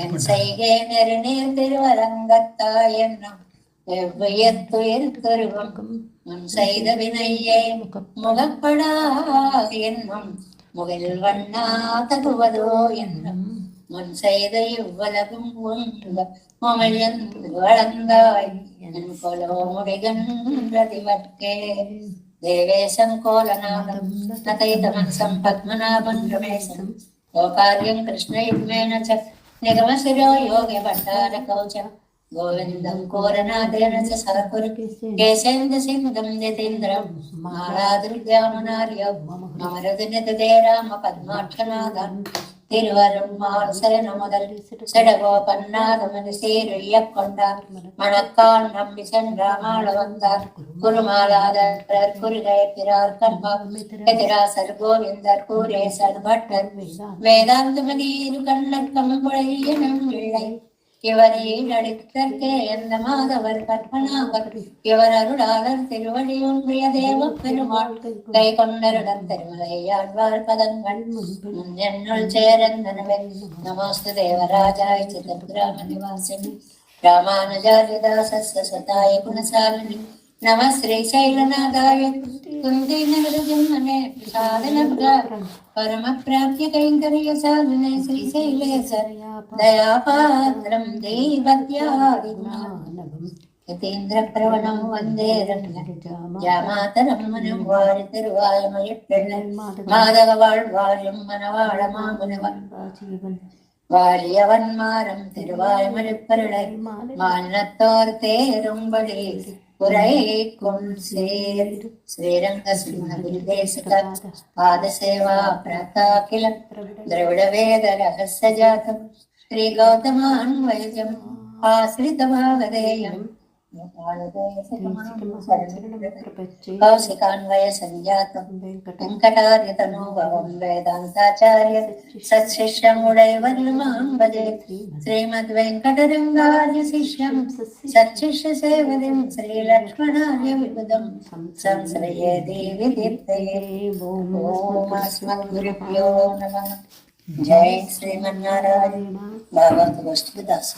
ఎన్ సైగే నెరుநீர் திருவரங்கத்தாய் என்னும் எவ்வுயிர்த்துயிர்த்துருகும் முன் செய்த வினையே முகப்படா என்னும் முகில் வண்ணா தகுவதோ என்னும் முன் செய்த இவ்வுலகும் வளர்ந்தாய் என் கொலோ முடிகின்றதிவர்க்கே. దేవేశం కోలనాదం నతైతమనసం పద్మనాభం రమేశం గోకార్యం కృష్ణయుగ్మేన చ నిగమశిరో యోగి భట్టార కౌచం గోవిందం కోరనాదేన చ సరకురు కేశేంద్ర సింధం యతీంద్రం మాలాదృగ్యామునార్య మమ హృదయ రామ పద్మాక్షనాథం திருவருள்மால் சரண முதல் செடகோபன்னாதமது சீருய்யக்கொண்டார் மணக்கால் நம்பி சென்றாமாள வந்தார் குருமாலாதர் குருகயத்திரார் கண்பார் எதிராசர் கோவிந்தர் கூரேசர் பட்டர் வேதாந்தமதீரு கண்ணக்கம் புழையனும் இல்லை இவரே நடித்தற்கே எந்த மாதவர் கற்பனாவர் இவர் அருளாளர் திருவடியொன்றிய தேவ பெருமாள் கை கொண்டருடன் திருமலை ஆழ்வார் பதங்கள் என்னுள் சேரந்தனவே நமஸ்து தேவராஜாய சிதம்பராம நிவாசினி ராமானுஜாரிதாசஸ்ய சதாய குணசாலினி நம ஸ்ரீ சைலநாதாய குந்தி நகரஜன்மனே परम प्राप्य कैंकर्य साधने श्री शैलेश्वर दयापात्रं देवत्यादिज्ञानम् यतीन्द्र प्रवणं वन्दे जामातरं मनुवारि तिरुवायुमयिट्टल्ल माधव वाळ्वाळुं मनवाळ मामुनिवन् வாழியவன்மாரம் திருவாய்மொழிப்பருளை மானத்தோர் தேரும்படி உரை கொள் சேர் ஸ்ரீரங்க சிம்ம பாதசேவா பிராத்தாகில திரவிட வேத ரகஸ்ய ஜாதம் ஸ்ரீ கௌதமான்வயஜம் ஆசிரித பாகதேயம் कौशिकान्वय संजातं वेंकटार्य तनोभवं वेदांताचार्य सत्शिष्यमुडैवर्यमां भजे श्रीमद्वेंकटरंगार्य शिष्यं सत्शिष्य सेवदिं श्रीलक्ष्मणार्य विबुधं संश्रये देवी तीर्थये ओम अस्मद्गुरुभ्यो नमः जय श्रीमन्नारायण भागवत गोष्ठी दास